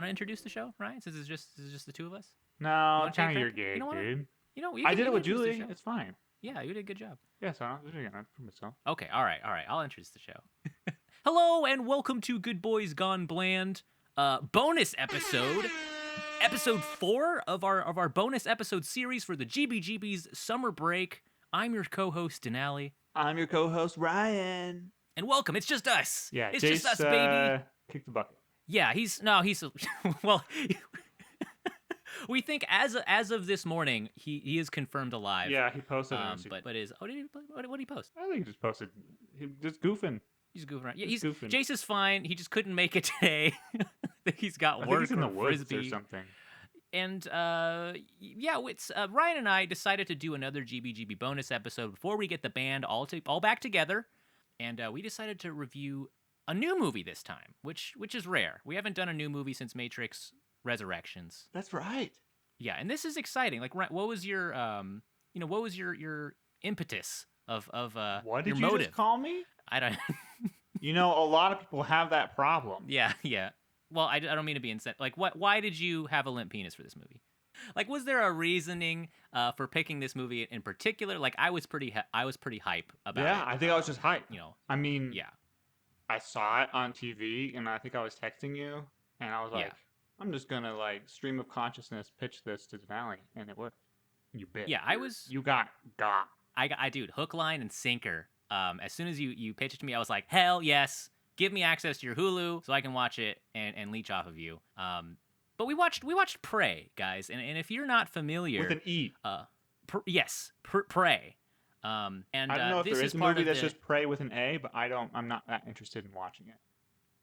to introduce the show, Ryan? Since it's just the two of us. You No, want it's to take kind a of your crack? You gig, know what? dude. You I can, did you it can with introduce the Julie. show. It's fine. Yeah, you did a good job. Yeah, so I'm just doing it for myself. Okay, all right. I'll introduce the show. Hello and welcome to Good Boys Gone Bland, bonus episode 4 of our bonus episode series for the GBGB's summer break. I'm your co-host Denali, I'm your co-host Ryan. and welcome. It's just us. Yeah, It's Jace, just us, baby. kick the bucket. Yeah, he's well. We think as of this morning, he is confirmed alive. Yeah, he posted But is did he what did he post? I think he just posted. He just goofing. He's goofing around. Yeah, Just goofing. Jace is fine. He just couldn't make it today. He's got I work think he's in the or woods frisbee. or something. And it's Ryan and I decided to do another GBGB bonus episode before we get the band all back together, and we decided to review a new movie this time, which is rare. We haven't done a new movie since Matrix Resurrections. That's right. Yeah, and this is exciting. Like, what was your your impetus of What your did you motive? just call me? I don't. You know, a lot of people have that problem. Yeah. Well, I don't mean to be insensitive. Like, why did you have a limp penis for this movie? Like, was there a reasoning for picking this movie in particular? Like, I was pretty hype about it. Yeah, I think I was just hyped. You know. I mean, Yeah. I saw it on TV, and I think I was texting you, and I was like, Yeah. I'm just gonna stream of consciousness pitch this to Denali, and it worked. You bit. Yeah, You got. I dude, hook, line, and sinker. As soon as you pitched it to me, I was like, hell yes, give me access to your Hulu so I can watch it and leech off of you. But we watched Prey, guys, and if you're not familiar With an E. Yes, Prey. And I don't know if this there is is a part movie of that's the, just Prey with an A, but I'm not that interested in watching it.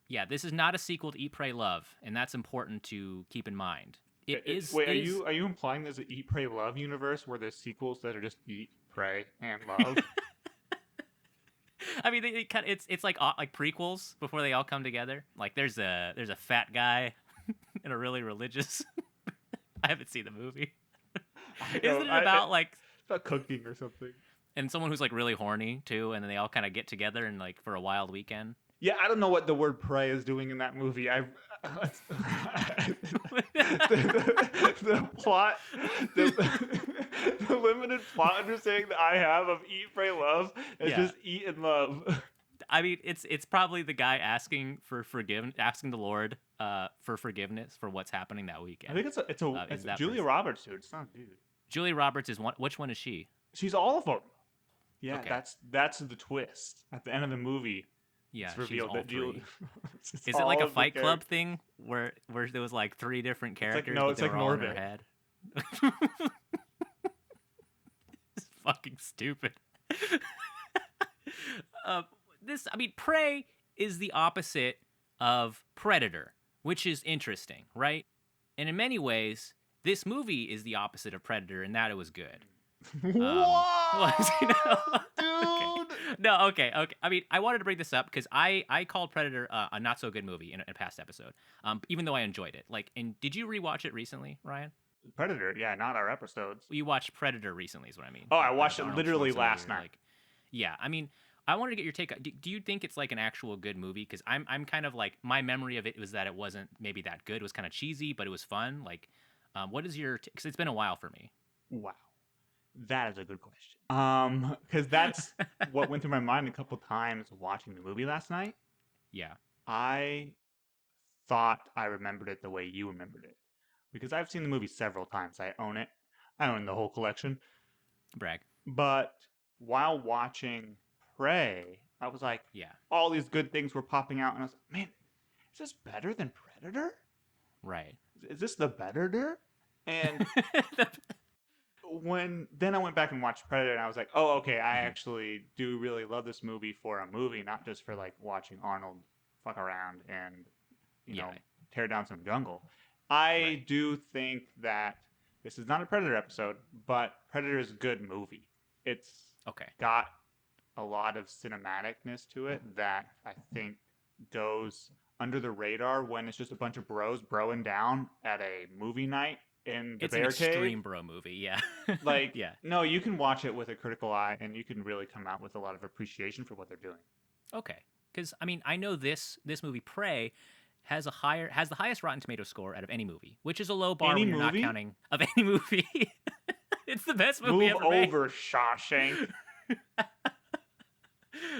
Yeah, this is not a sequel to Eat, Pray, Love, and that's important to keep in mind. Wait, are you implying there's an Eat, Pray, Love universe where there's sequels that are just Eat, Pray, and Love? I mean, it's like prequels before they all come together. Like there's a fat guy and a really religious. I haven't seen the movie. Isn't it about it's about cooking or something? And someone who's like really horny too, and then they all kind of get together and like for a wild weekend. Yeah, I don't know what the word "pray" is doing in that movie. The plot, the limited plot understanding that I have of "Eat, Pray, Love" is just eat and love. I mean, it's probably the guy asking the Lord for forgiveness for what's happening that weekend. I think it's Julia person. Roberts, dude. It's not dude. Julia Roberts is one. Which one is she? She's all of them. Yeah, Okay. that's the twist at the end of the movie. Yeah, It's revealed she's all that Julia. three. Is it like a Fight Club thing where there was like 3 different characters, but it's they like were all in her Norbit. head? It's fucking stupid. Prey is the opposite of Predator, which is interesting, right? And in many ways, this movie is the opposite of Predator in that it was good. What? Dude. No, okay. I mean, I wanted to bring this up because I called Predator a not so good movie in a past episode. Even though I enjoyed it. And did you rewatch it recently, Ryan? Predator, yeah, not our episodes. You watched Predator recently, is what I mean. Oh, I watched it Arnold literally Schwarzenegger, last night. Yeah, I mean, I wanted to get your take. Do you think it's like an actual good movie? Because I'm kind of like, my memory of it was that it wasn't maybe that good. It was kind of cheesy, but it was fun. Like, what is your? Because it's been a while for me. Wow. That is a good question. Because that's what went through my mind a couple times watching the movie last night. Yeah. I thought I remembered it the way you remembered it. Because I've seen the movie several times. I own it. I own the whole collection. Brag. But while watching Prey, I was like, Yeah. all these good things were popping out. And I was like, man, is this better than Predator? Right. Is this the better? And then I went back and watched Predator, and I was like, oh, okay, I actually do really love this movie for a movie, not just for like watching Arnold fuck around and tear down some jungle. I do think that this is not a Predator episode, but Predator is a good movie. It's got a lot of cinematicness to it that I think goes under the radar when it's just a bunch of bros broing down at a movie night in the bear cave. It's an extreme cave. bro movie, yeah. Yeah. No, you can watch it with a critical eye, and you can really come out with a lot of appreciation for what they're doing. Okay, because I mean, I know this movie Prey has the highest Rotten Tomato score out of any movie, which is a low bar Any when you're movie? not counting of any movie. It's the best movie Move ever made. over, Shawshank.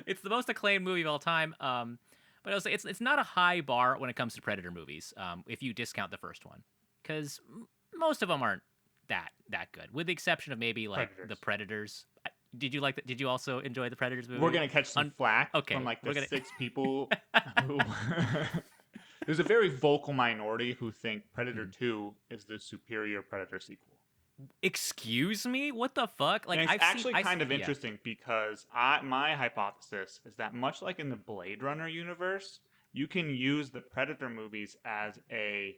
It's the most acclaimed movie of all time. But I'll say it's not a high bar when it comes to Predator movies. If you discount the first one, because most of them aren't that good, with the exception of maybe like the Predators. Did you like that? Did you also enjoy the Predators movie? We're gonna catch some flack okay, from like the we're gonna- 6 people who. There's a very vocal minority who think Predator 2 is the superior Predator sequel. Excuse me? What the fuck? Like, And it's I've actually seen, kind of interesting because my hypothesis is that much like in the Blade Runner universe, you can use the Predator movies as a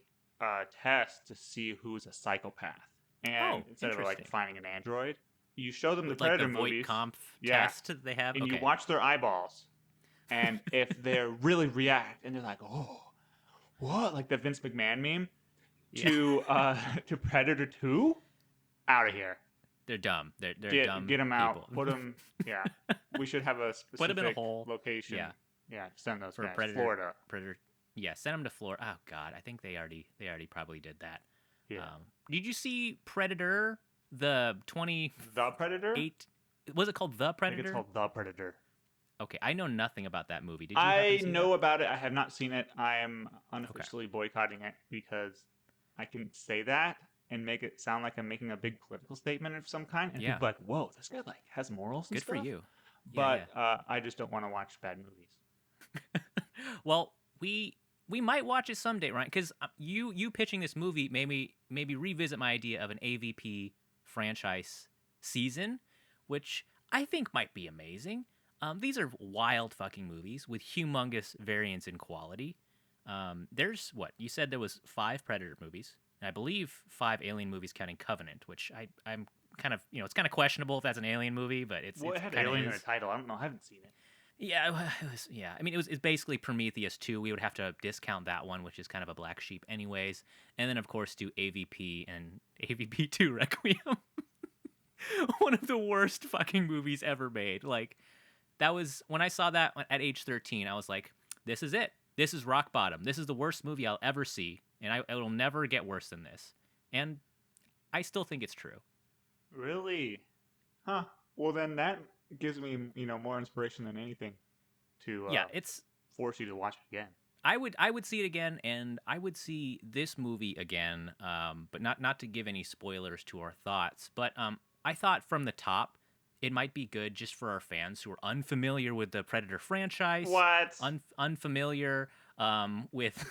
test to see who's a psychopath. And instead of like finding an android, you show them with the Predator like the movies. Voight-Kampff test that they have, and you watch their eyeballs, and if they really react, and they're like, "Oh, what?" Like the Vince McMahon meme to Predator 2. Out of here. They're dumb. They're dumb. Get them out. People. Put them. Yeah. We should have a specific Put them in a hole. location. Yeah. Send those For guys. Predator, Florida. Predator. Yeah. Send them to Florida. Oh God, I think they already probably did that. Yeah. Did you see Predator? The Predator. Was it called The Predator? I think it's called The Predator. Okay, I know nothing about that movie. Did you? I know about it. I have not seen it. I am unofficially boycotting it because I can say that and make it sound like I'm making a big political statement of some kind, and people are like, "Whoa, this guy like has morals." And Good stuff. for you. But I just don't want to watch bad movies. Well, we might watch it someday, right? Because you pitching this movie made me maybe revisit my idea of an AVP franchise season, which I think might be amazing. These are wild fucking movies with humongous variance in quality. There's what you said there was 5 Predator movies. I believe 5 Alien movies counting Covenant, which I'm kind of, it's kind of questionable if that's an Alien movie, but it had Alien in the title. I don't know. I haven't seen it. Yeah, it was. Yeah, I mean, it's basically Prometheus 2. We would have to discount that one, which is kind of a black sheep, anyways. And then, of course, do AVP and AVP 2 Requiem. One of the worst fucking movies ever made. Like, that was when I saw that at age 13. I was like, this is it. This is rock bottom. This is the worst movie I'll ever see. And it'll never get worse than this. And I still think it's true. Really? Huh. Well, then that gives me, more inspiration than anything to it's force you to watch it again. I would see it again, and I would see this movie again, but not to give any spoilers to our thoughts. But I thought from the top, it might be good just for our fans who are unfamiliar with the Predator franchise. What? Unfamiliar with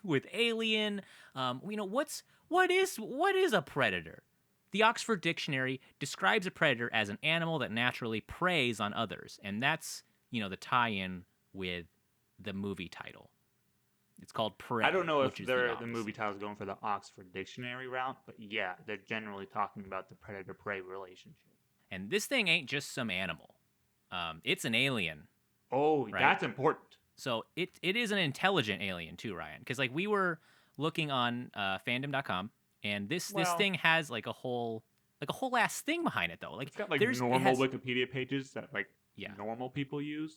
with Alien. What is a predator? The Oxford Dictionary describes a predator as an animal that naturally preys on others, and that's the tie-in with the movie title. It's called Prey. I don't know if the movie title is going for the Oxford Dictionary route, but yeah, they're generally talking about the predator-prey relationship. And this thing ain't just some animal. It's an alien. Oh, right? That's important. So it is an intelligent alien too, Ryan. Because like we were looking on fandom.com, and this thing has like a whole ass thing behind it though. Like it's got like normal Wikipedia pages that normal people use.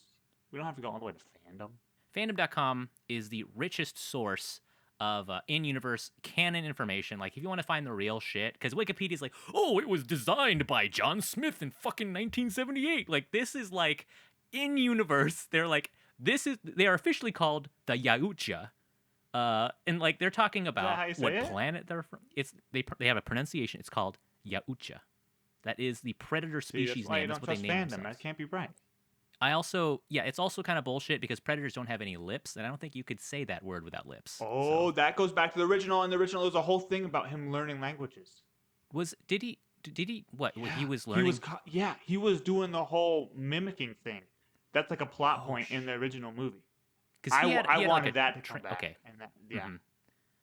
We don't have to go all the way to fandom. Fandom.com is the richest source of in-universe canon information. Like, if you want to find the real shit, because Wikipedia's like, oh, it was designed by John Smith in fucking 1978. Like, this is like in-universe. They're like, they are officially called the Yautja. And like they're talking about what planet they're from. They have a pronunciation. It's called Yautja. That is the predator species name. That's what they name themselves. That can't be right. It's also kind of bullshit because predators don't have any lips, and I don't think you could say that word without lips. Oh, that goes back to the original. In the original, there was a whole thing about him learning languages. Did he? What? Yeah. He was learning? He was doing the whole mimicking thing. That's like a plot point in the original movie. Because I wanted that to come back. Okay. And that, yeah. Mm-hmm.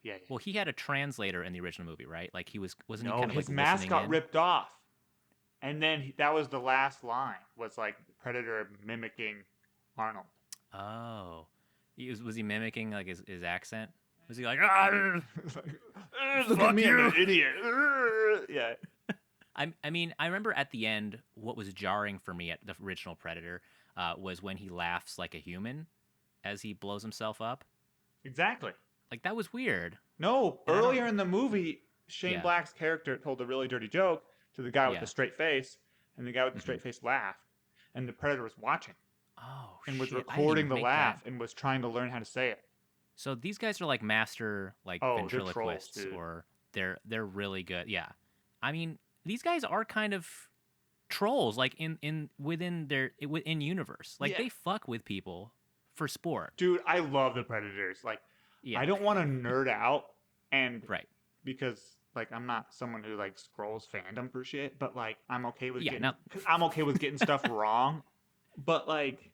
Yeah. Well, he had a translator in the original movie, right? Like he wasn't he No, kind of his like mask got ripped off. And then that was the last line, was like Predator mimicking Arnold. Oh. Was he mimicking like his accent? Was he like, look at me, I'm an idiot. Yeah. I mean, I remember at the end, what was jarring for me at the original Predator was when he laughs like a human as he blows himself up. Exactly. Like, that was weird. No, And I don't- earlier in the movie, Shane Yeah. Black's character told a really dirty joke to the guy with Yeah. the straight face, and the guy with the Mhm. straight face laughed, and the predator was watching Oh, and was shit. I didn't even recording the make laugh that. and was trying to learn how to say it. So these guys are like master like Oh, they're trolls, ventriloquists, dude. or they're really good. Yeah. I mean, these guys are kind of trolls, like within their within universe. Like Yeah. they fuck with people for sport. Dude, I love the Predators. Like, Yeah. I don't want to nerd out, and Right. because like I'm not someone who like scrolls fandom for shit, but like I'm okay with Yeah, getting now- I'm okay with getting stuff wrong, but like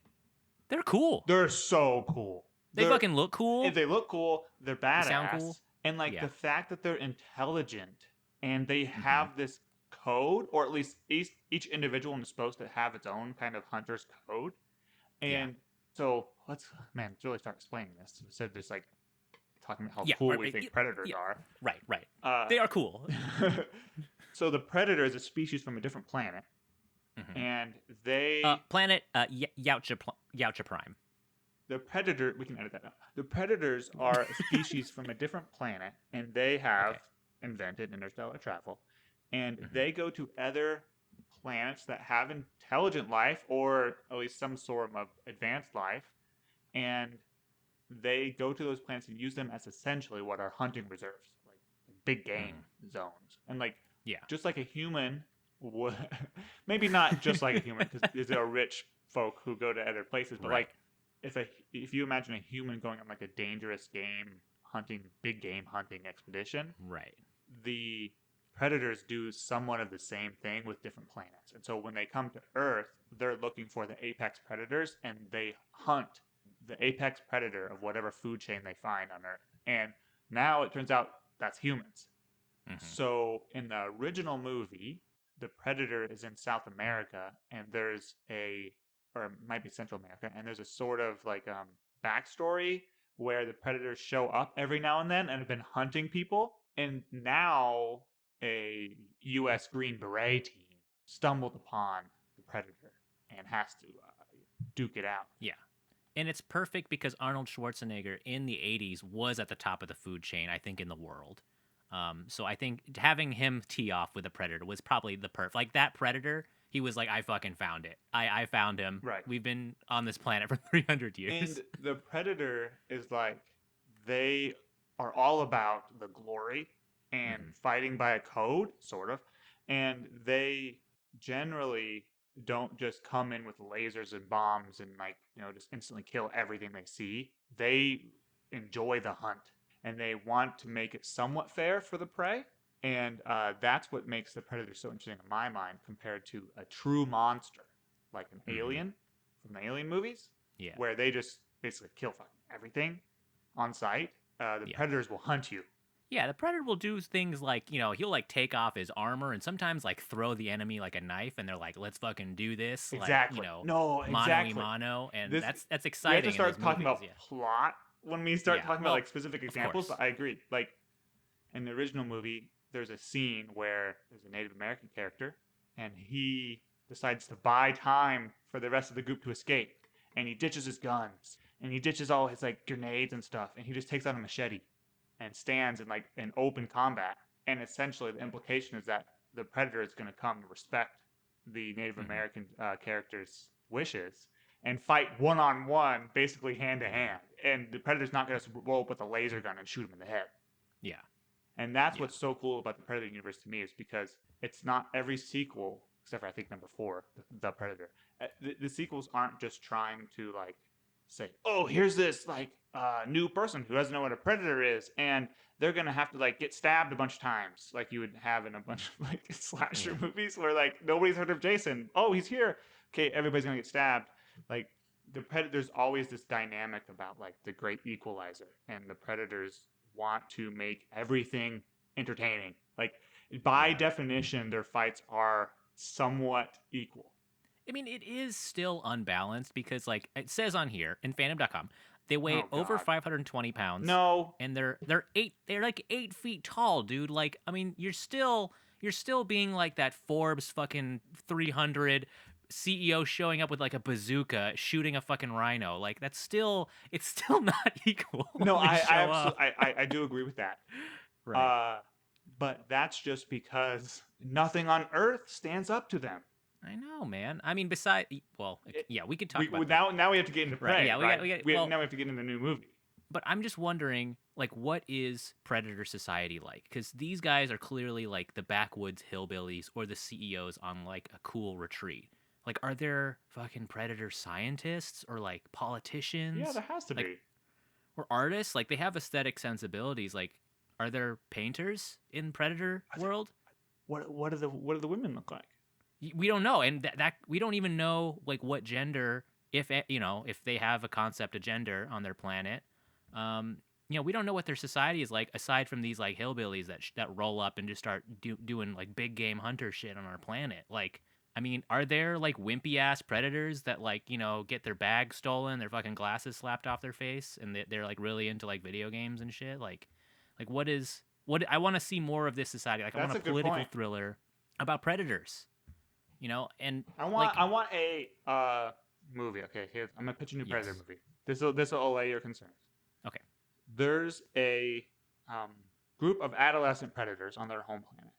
They're cool. they're so cool. They They're- fucking look cool. If they look cool, they're badass. sound cool. And like Yeah. the fact that they're intelligent and they have this code, or at least each individual is supposed to have its own kind of hunter's code. And so let's really start explaining this instead of just like talking about how Yeah, cool right, we right, think yeah, predators yeah. are. Right. They are cool. So the predator is a species from a different planet, Mhm. and they Planet Yautja Prime. the predator, we can edit that out. The predators are a species from a different planet, and they have Okay. invented interstellar travel, and Mhm. they go to other planets that have intelligent life, or at least some sort of advanced life, and they go to those planets and use them as essentially what are hunting reserves, like big game zones, and like Yeah. just like a human would, maybe not just like a human, because there are rich folk who go to other places, but Right. like if you imagine a human going on like a dangerous big game hunting expedition, Right. the predators do somewhat of the same thing with different planets. And so when they come to Earth, they're looking for the apex predators, and they hunt the apex predator of whatever food chain they find on Earth. And now it turns out that's humans. Mhm. So in the original movie, the predator is in South America, and or it might be Central America, and there's a sort of like backstory where the predators show up every now and then and have been hunting people. And now a U.S. Green Beret team stumbled upon the predator and has to duke it out. Yeah. And it's perfect because Arnold Schwarzenegger in the 80s was at the top of the food chain, I think, in the world. So I think having him tee off with a predator was probably the perfect. Like that predator, he was like, I fucking found it. I found him. Right. We've been on this planet for 300 years. And the predator is like, they are all about the glory and fighting by a code, sort of. And they generally don't just come in with lasers and bombs and like, just instantly kill everything they see. They enjoy the hunt, and they want to make it somewhat fair for the prey. And that's what makes the predator so interesting in my mind compared to a true monster like an alien from the Alien movies, Yeah. where they just basically kill fucking everything on sight. The predators will hunt you. Yeah, the predator will do things like, he'll like take off his armor and sometimes like throw the enemy like a knife, and they're like, let's fucking do this. Exactly. Like, No, exactly. Mano, and This- that's We exciting. have to start in those talking movies, about plot when we start Yeah, talking well, about like specific examples, course. but I agree. Like in the original movie, there's a scene where there's a Native American character, and he decides to buy time for the rest of the group to escape, and he ditches his guns, and he ditches all his like grenades and stuff, and he just takes out a machete and stands in like an open combat. And essentially, the implication is that the predator is going to come to respect the Native American character's wishes and fight one-on-one, basically hand-to-hand. And the predator's not going to roll up with a laser gun and shoot him in the head. Yeah. And that's what's so cool about the Predator universe to me, is because it's not every sequel, except for I think number 4, the Predator. The sequels aren't just trying to like say, oh, here's this like new person who doesn't know what a predator is, and they're gonna have to like get stabbed a bunch of times, like you would have in a bunch of like slasher movies where like nobody's heard of Jason. Oh, he's here. Okay, everybody's gonna get stabbed. Like the predator, there's always this dynamic about like the great equalizer, and the predators want to make everything entertaining. Like by definition, their fights are somewhat equal. I mean, it is still unbalanced because, like it says on here in fandom.com, they weigh Oh, over God. 520 pounds. No, And they're like 8 feet tall, dude. Like, I mean, you're still being like that Forbes fucking 300 CEO showing up with like a bazooka shooting a fucking rhino. Like it's still not equal. No, They I show up. absolutely I do agree with that. Right. But that's just because nothing on Earth stands up to them. I know, man. I mean, we could talk We about now we have to get into Prey, Right, yeah, we right? got- Now we have to get into the new movie. But I'm just wondering, like, what is Predator society like? Because these guys are clearly like the backwoods hillbillies or the CEOs on like a cool retreat. Like, are there fucking Predator scientists or like politicians? Yeah, there has to like, be. Or artists? Like, they have aesthetic sensibilities. Like, are there painters in Predator world? What do the women look like? We don't know, and that we don't even know like what gender, if they have a concept of gender on their planet. We don't know what their society is like aside from these like hillbillies that roll up and just start doing like big game hunter shit on our planet. Like, I mean, are there like wimpy ass predators that like get their bags stolen, their fucking glasses slapped off their face, and they're like really into like video games and shit? Like what I want to see more of this society. Like, I want a political thriller about predators. And I want a movie. Okay, here I'm gonna pitch a new Predator movie. This will allay your concerns. Okay. There's a group of adolescent predators on their home planet.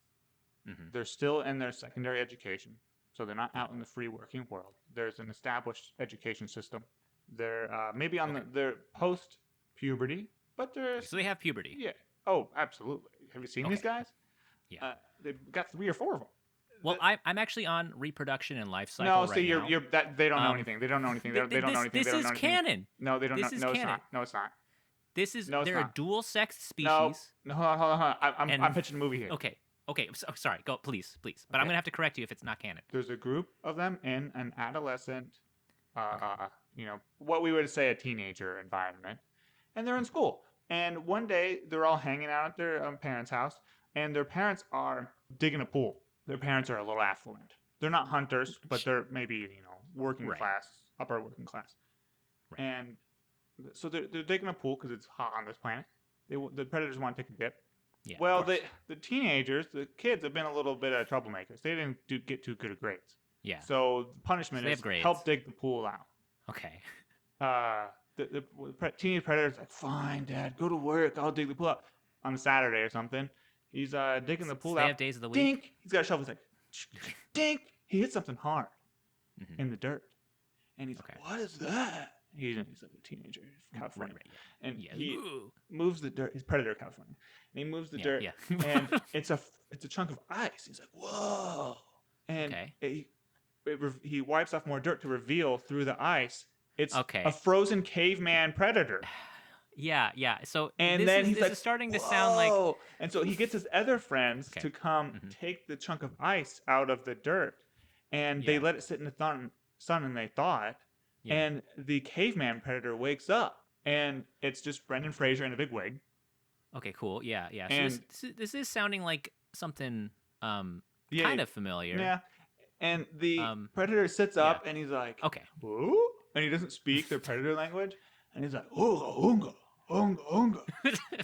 Mm-hmm. They're still in their secondary education, so they're not out in the free working world. There's an established education system. They're maybe on their post puberty, but they're so they have puberty. Yeah. Oh, absolutely. Have you seen these guys? Yeah. They've got 3 or 4 of them. Well, I'm actually on reproduction and life cycle. No, right so now. you're that they don't know anything. They don't know anything. They don't know anything. This is canon. No, they don't know. This is No, it's canon. not. No, it's not. This is No, it's they're not. a dual sex species. No, hold on. I'm pitching a movie here. Okay. Sorry. Go, please. But I'm gonna have to correct you if it's not canon. There's a group of them in an adolescent, what we would say a teenager environment, and they're in school. And one day they're all hanging out at their parents' house, and their parents are digging a pool. Their parents are a little affluent. They're not hunters, but they're maybe working class, upper working class. Right. And so they're digging a pool because it's hot on this planet. The predators want to take a dip. Yeah, well, the teenagers, the kids have been a little bit of troublemakers. They didn't get too good at grades. Yeah. So the punishment is help dig the pool out. Okay. The teenage predator's like, fine, Dad, go to work. I'll dig the pool out on a Saturday or something. He's digging the pool out. They have days of the week. Dink. He's got a shovel. He's like, dink. He hits something hard in the dirt, and he's like, what is that? He's like a teenager, California, and he moves the dirt. He's Predator, California, and he moves the dirt, and it's a chunk of ice. He's like, whoa, and he wipes off more dirt to reveal through the ice it's a frozen caveman predator. Yeah. So and this is starting to sound like, and so he gets his other friends to come take the chunk of ice out of the dirt, and they let it sit in the sun, and they thaw it. And the caveman predator wakes up, and it's just Brendan Fraser in a big wig. Okay, cool. Yeah. And so this is sounding like something kind of familiar. Yeah. And the predator sits up, and he's like, okay. Whoa? And he doesn't speak their predator language. And he's like, Oonga, Oonga, Oonga.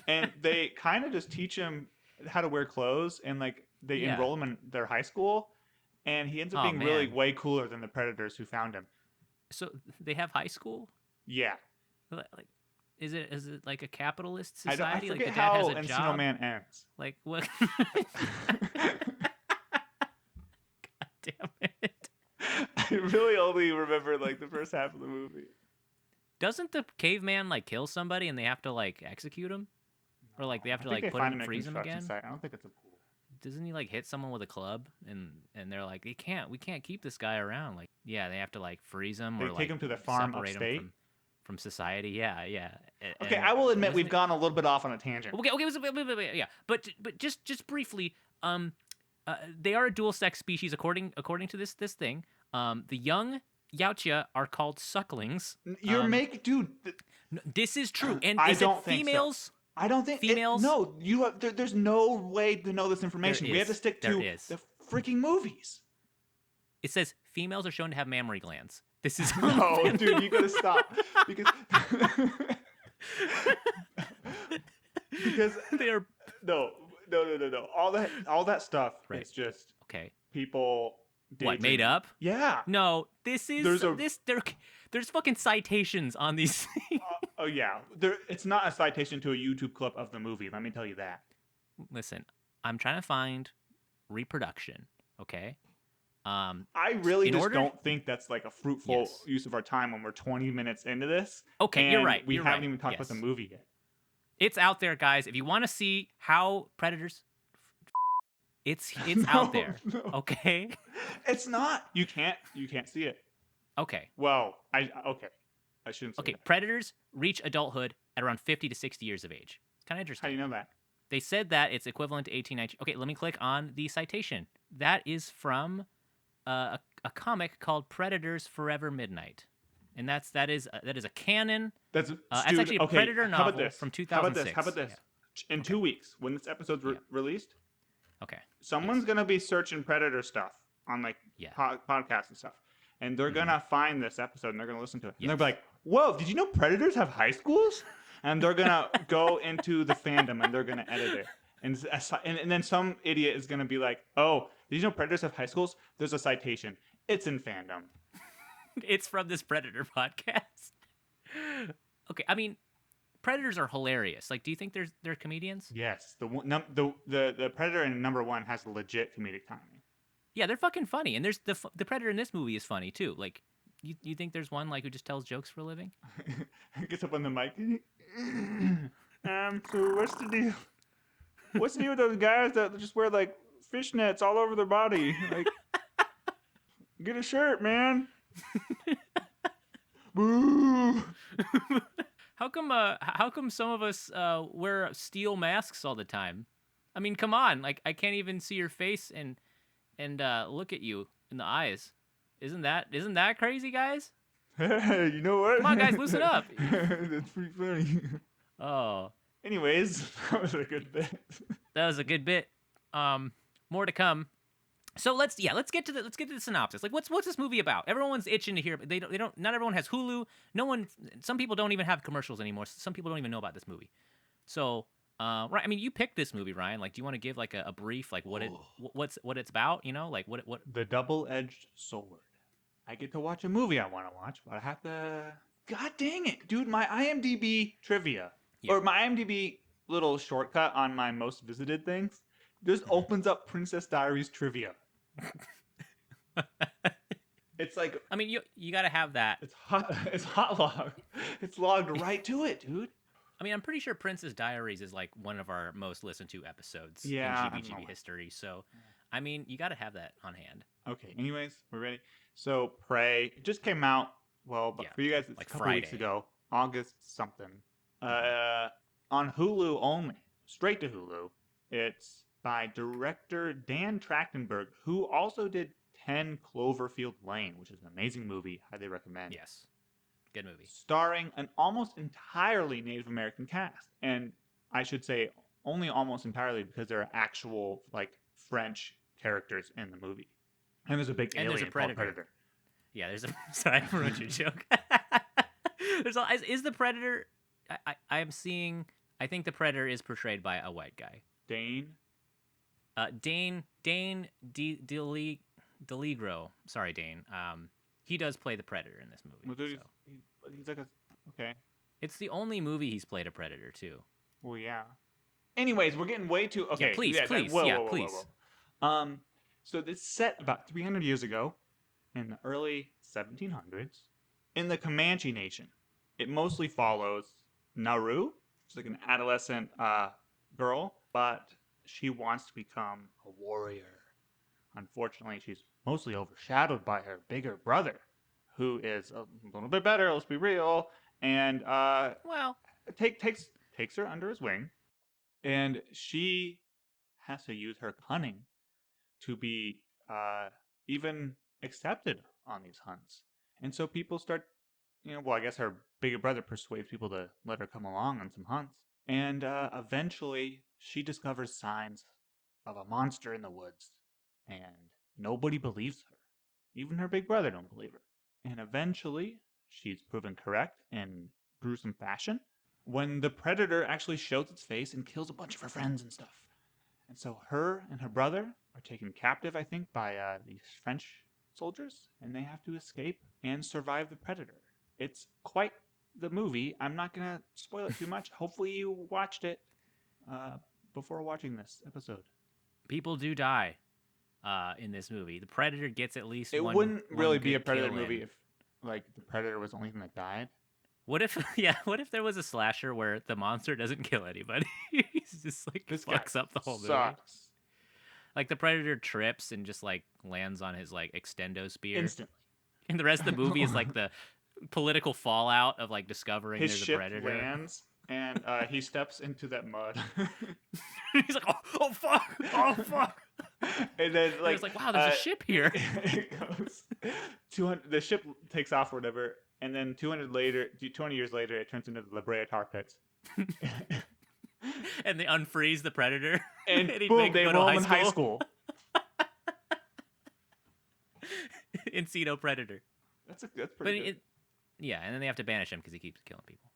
And they kind of just teach him how to wear clothes, and like they enroll him in their high school. And he ends up being really way cooler than the predators who found him. So they have high school? Yeah. Like, is it like a capitalist society? I forget like the dad how has a Encino job? Man ends. Like what? God damn it! I really only remember like the first half of the movie. Doesn't the caveman like kill somebody and they have to like execute him, or like they have to like put him, freeze him again? Site. I don't think it's a pool. Doesn't he like hit someone with a club and they're like, we can't keep this guy around? Like, yeah, they have to like freeze him or take like him to the farm separate upstate him from society. Yeah. Okay, I will admit we've gone a little bit off on a tangent. Okay, yeah, but just briefly, they are a dual sex species according to this thing. The young Yautja are called sucklings. Dude. This is true, and I is don't it think females? So. I don't think females. No, you have. There's no way to know this information. We have to stick to the freaking movies. It says females are shown to have mammary glands. This is no, dude. You gotta stop because they are no. All that stuff is just okay. People What, made daydreaming. up? Yeah. No, this is there's fucking citations on these things. Oh yeah. It's not a citation to a YouTube clip of the movie. Let me tell you that. Listen, I'm trying to find reproduction. Okay. I really in just order. don't think that's like a fruitful Yes. use of our time when we're 20 minutes into this. Okay, and you're right. We You're haven't right. even talked about the Yes. movie yet. It's out there, guys. If you want to see how predators, it's No, out there. no. Okay. It's not. You can't see it. Okay. Well, I shouldn't say Okay. that. Predators reach adulthood at around 50 to 60 years of age. It's kind of How interesting. do you know that? They said that it's equivalent to 1819. Okay, let me click on the citation. That is from a comic called Predators Forever Midnight, and that is a canon. That's It's actually a okay, Predator how about novel this? from 2006. How about this? Yeah. In 2 weeks, when this episode's released, Okay. someone's gonna be searching Predator stuff on like podcasts and stuff, and they're gonna find this episode and they're gonna listen to it, and they'll be like, "Whoa, did you know Predators have high schools?" And they're gonna go into the fandom and they're gonna edit it, and then some idiot is gonna be like, "Oh, did you know Predators have high schools?" There's a citation. It's in fandom. It's from this Predator podcast. Okay, I mean, Predators are hilarious. Like, do you think they're comedians? Yes, the Predator in #1 has legit comedic timing. Yeah, they're fucking funny, and there's the Predator in this movie is funny too. Like, you think there's one like who just tells jokes for a living? Gets up on the mic. So what's the deal? What's the deal with those guys that just wear like fishnets all over their body? Like, get a shirt, man. Boo. How come some of us wear steel masks all the time? I mean, come on. Like, I can't even see your face and look at you in the eyes. Isn't that crazy, guys? Hey, you know what? Come on, guys, loosen up. That's pretty funny. Oh, Anyways, that was a good bit. that was a good bit. More to come. So let's get to the synopsis. Like, what's this movie about? Everyone's itching to hear, but they don't. Not everyone has Hulu. Some people don't even have commercials anymore. Some people don't even know about this movie. So, right. I mean, you picked this movie, Ryan. Like, do you want to give like a brief, like what it's about? You know, like what? The double-edged sword. I get to watch a movie I want to watch, but I have to. God dang it, dude! My IMDb trivia or my IMDb little shortcut on my most visited things just opens up Princess Diaries trivia. It's like, I mean, you got to have that. It's hot log. It's logged right to it, dude. I mean, I'm pretty sure Princess Diaries is like one of our most listened to episodes in GBGB history. So, I mean, you got to have that on hand. Okay. Anyways, we're ready. So, Prey just came out. Well, but for you guys, it's like a couple weeks ago, August something. On Hulu only, straight to Hulu. It's by director Dan Trachtenberg, who also did 10 Cloverfield Lane, which is an amazing movie. Highly recommend. Yes. Good movie. Starring an almost entirely Native American cast. And I should say only almost entirely because there are actual, like, French characters in the movie. And there's a big alien there's a called Predator. Yeah, there's a... Sorry, I ruined your joke. Is the Predator... I am seeing... I think the Predator is portrayed by a white guy. Dane DeLigro. Sorry, Dane. He does play the Predator in this movie. Well, he's like a... Okay. It's the only movie he's played a Predator, too. Well, yeah. Anyways, we're getting way too... Okay. Yeah, please. Whoa. So this set about 300 years ago in the early 1700s in the Comanche Nation. It mostly follows Naru. She's like an adolescent girl, but she wants to become a warrior. Unfortunately, she's mostly overshadowed by her bigger brother, who is a little bit better, let's be real, and takes her under his wing, and she has to use her cunning to be even accepted on these hunts. And so people start, I guess her bigger brother persuades people to let her come along on some hunts. And eventually she discovers signs of a monster in the woods. And nobody believes her. Even her big brother don't believe her. And eventually she's proven correct in gruesome fashion when the Predator actually shows its face and kills a bunch of her friends and stuff. And so her and her brother are taken captive, I think, by these French soldiers, and they have to escape and survive the predator. It's quite the movie. I'm not going to spoil it too much. Hopefully you watched it uh, before watching this episode. People do die in this movie. The predator gets at least It one. wouldn't really be a good predator kill movie in. if like the predator was the only thing that died. What if what if there was a slasher where the monster doesn't kill anybody? He's just like This fucks guy up the whole movie. sucks. Like the predator trips and just like lands on his like extendo spear. Instantly. And the rest of the movie is like the political fallout of like discovering His there's a ship predator. lands and he steps into that mud. He's like, oh fuck, oh fuck. And then It's like, wow, there's a ship here. It goes 200. The ship takes off or whatever, and then 200 years later, it turns into the La Brea tar pits. And they unfreeze the predator. And he boom, make him they go to roll him in high school. Encino Predator. That's pretty good. Yeah, and then they have to banish him because he keeps killing people.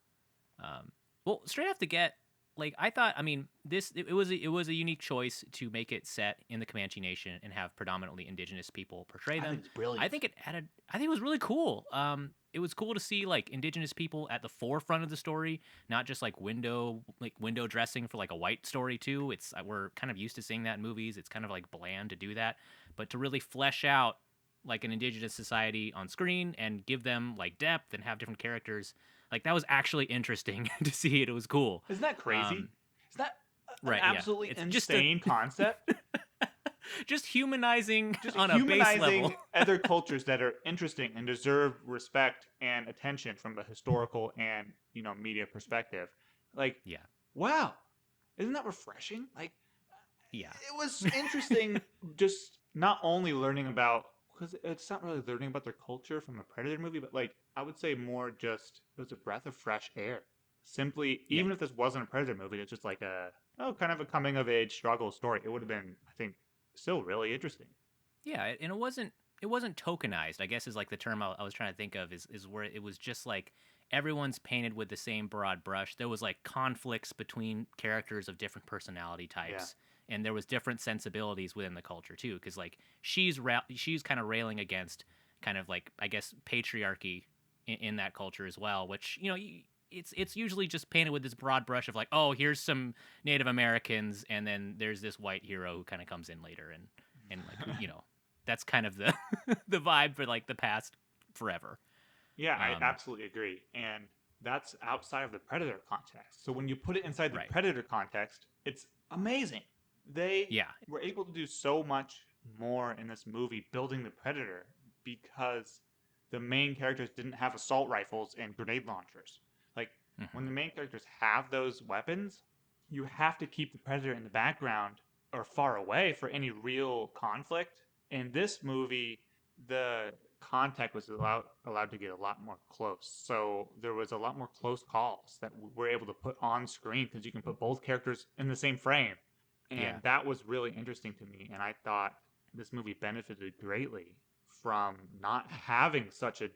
Well, straight off the get, like I thought, I mean, it was a unique choice to make it set in the Comanche Nation and have predominantly indigenous people portray them. I think it's brilliant. I think it was really cool. It was cool to see like indigenous people at the forefront of the story, not just like window dressing for like a white story too. We're kind of used to seeing that in movies. It's kind of like bland to do that, but to really flesh out like an indigenous society on screen and give them like depth and have different characters, like that was actually interesting to see it. It was cool. Isn't that crazy? Isn't that an right, absolutely It's insane concept? Just humanizing Just on a base humanizing level. other cultures that are interesting and deserve respect and attention from the historical and media perspective. Like, Yeah. Wow, isn't that refreshing? Like, Yeah. it was interesting. Just not only learning about, because it's not really learning about their culture from a Predator movie, but like I would say more just it was a breath of fresh air. Simply, even if this wasn't a Predator movie, it's just like kind of a coming of age struggle story. It would have been, I think, still really interesting. Yeah, and it wasn't tokenized, I guess is like the term I was trying to think of, is where it was just like everyone's painted with the same broad brush. There was like conflicts between characters of different personality types. Yeah. And there was different sensibilities within the culture too, because like she's kind of railing against kind of like, I guess, patriarchy in that culture as well, which it's usually just painted with this broad brush of like, oh, here's some Native Americans, and then there's this white hero who kind of comes in later, and like that's kind of the the vibe for like the past forever. Yeah, I absolutely agree, and that's outside of the Predator context. So when you put it inside the Predator context, it's amazing. They were able to do so much more in this movie building the Predator because the main characters didn't have assault rifles and grenade launchers. Like, when the main characters have those weapons, you have to keep the Predator in the background or far away for any real conflict. In this movie, the contact was allowed to get a lot more close. So there was a lot more close calls that we're able to put on screen because you can put both characters in the same frame. And that was really interesting to me. And I thought this movie benefited greatly from not having such a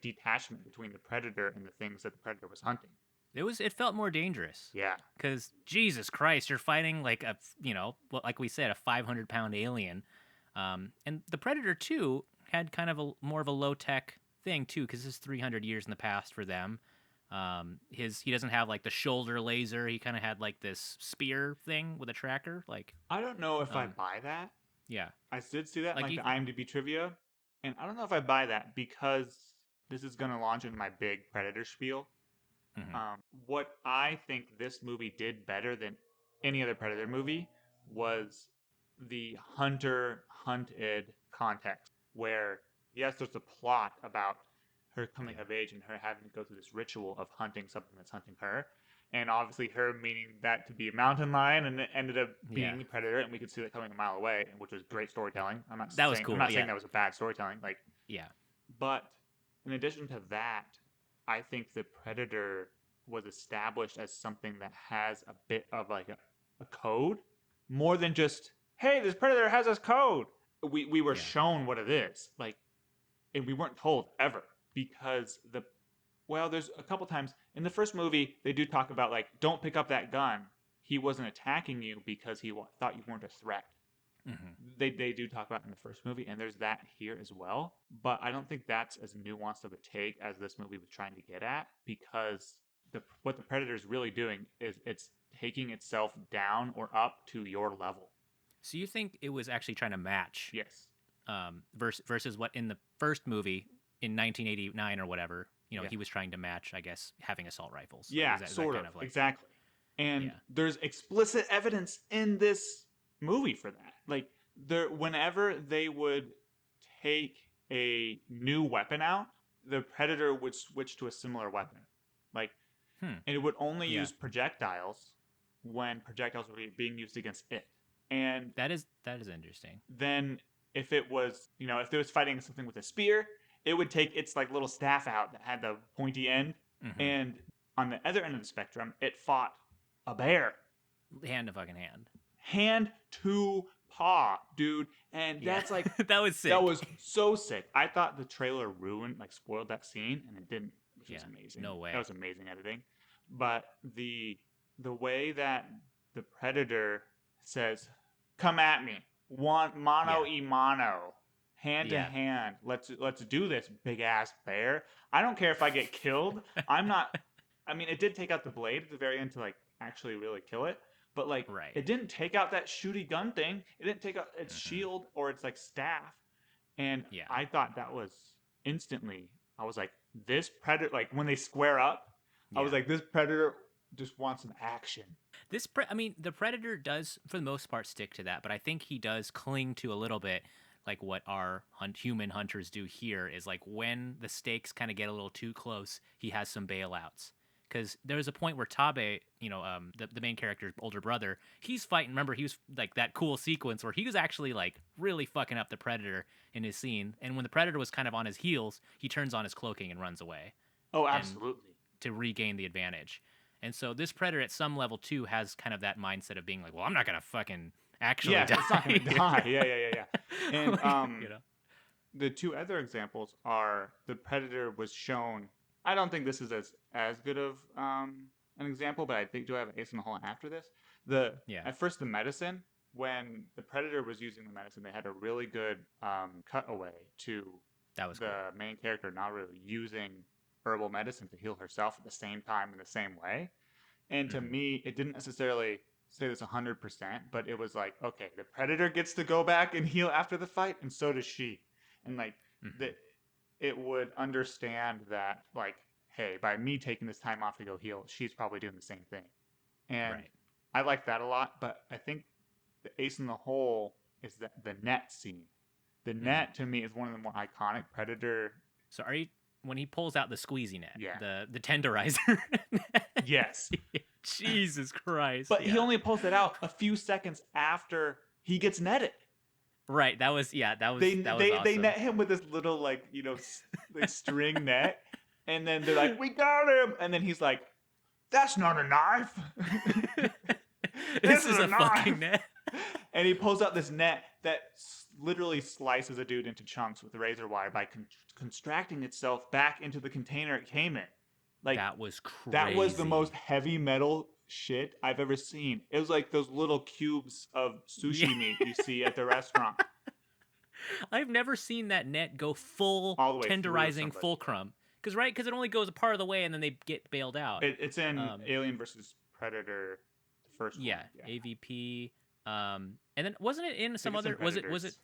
detachment between the Predator and the things that the Predator was hunting. It felt more dangerous. Yeah. Because Jesus Christ, you're fighting like like we said, a 500-pound alien. And the Predator too had kind of more of a low tech thing too, because this is 300 years in the past for them. He doesn't have like the shoulder laser. He kind of had like this spear thing with a tracker. Like, I don't know if I buy that. Yeah, I did see that in the IMDb trivia, and I don't know if I buy that because this is going to launch into my big Predator spiel. Mm-hmm. What I think this movie did better than any other Predator movie was the hunter-hunted context, where yes, there's a plot about her coming of age and her having to go through this ritual of hunting something that's hunting her, and obviously her meaning that to be a mountain lion, and it ended up being the Predator, and we could see that coming a mile away, which was great storytelling. I'm not saying that was a bad storytelling, but in addition to that, I think the Predator was established as something that has a bit of like a code, more than just, hey, this Predator has this code. We were shown what it is, like, and we weren't told ever, because there's a couple times in the first movie they do talk about like, don't pick up that gun. he wasn't attacking you because he thought you weren't a threat. Mm-hmm. They do talk about it in the first movie, and there's that here as well. But I don't think that's as nuanced of a take as this movie was trying to get at, because what the Predator is really doing is it's taking itself down or up to your level. So you think it was actually trying to match? Yes. Versus what in the first movie in 1989 or whatever, he was trying to match, I guess, having assault rifles. Yeah, sort of. Exactly. And there's explicit evidence in this movie for that. Like, whenever they would take a new weapon out, the Predator would switch to a similar weapon. Like, and it would only use projectiles when projectiles were being used against it. And that is interesting. Then if it was, if it was fighting something with a spear, it would take its like little staff out that had the pointy end. Mm-hmm. And on the other end of the spectrum, it fought a bear. Hand to fucking hand. Hand to paw, dude. And that's like that was sick. That was so sick. I thought the trailer spoiled that scene, and it didn't, which was amazing. No way. That was amazing editing. But the way that the Predator says, "Come at me, mano y mano, hand to hand. Let's do this, big ass bear. I don't care if I get killed. I'm not." I mean, it did take out the blade at the very end to like actually really kill it, but like it didn't take out that shooty gun thing. It didn't take out its shield or its like staff. And I thought that was instantly. I was like, this Predator. Like when they square up, I was like, this Predator just wants some action. The Predator does, for the most part, stick to that, but I think he does cling to a little bit, like what our human hunters do here, is like when the stakes kind of get a little too close, he has some bailouts. Because there was a point where Tabe, the main character's older brother, he's fighting. Remember, he was like that cool sequence where he was actually like really fucking up the Predator in his scene. And when the Predator was kind of on his heels, he turns on his cloaking and runs away. Oh, absolutely. To regain the advantage. And so this Predator at some level too has kind of that mindset of being like, well, I'm not going to fucking actually die. It's not going to die. Yeah. And the two other examples are the Predator was shown. I don't think this is as good of an example, but I think do I have an ace in the hole after this? At first, the medicine, when the Predator was using the medicine, they had a really good cutaway to the main character, Naru, using herbal medicine to heal herself at the same time in the same way. And to me, it didn't necessarily say this 100%, but it was like, okay, the Predator gets to go back and heal after the fight, and so does she. And like it would understand that, like, hey, by me taking this time off to go heal, she's probably doing the same thing. And I like that a lot, but I think the ace in the hole is the net scene. The net, to me, is one of the more iconic Predator. So are you, when he pulls out the squeezy net, the tenderizer? Yes. Jesus Christ. But he only pulls it out a few seconds after he gets netted. Right, that was awesome. They net him with this little like string net, and then they're like, "We got him," and then he's like, "That's not a knife. This is a fucking net." And he pulls out this net that literally slices a dude into chunks with razor wire by contracting itself back into the container it came in. Like that was crazy. That was the most heavy metal shit I've ever seen. It was like those little cubes of sushi meat you see at the restaurant. I've never seen that net go full tenderizing fulcrum. Because it only goes a part of the way and then they get bailed out. It's in Alien vs. Predator, the first one. Yeah, AVP. And then wasn't it in some other? Was it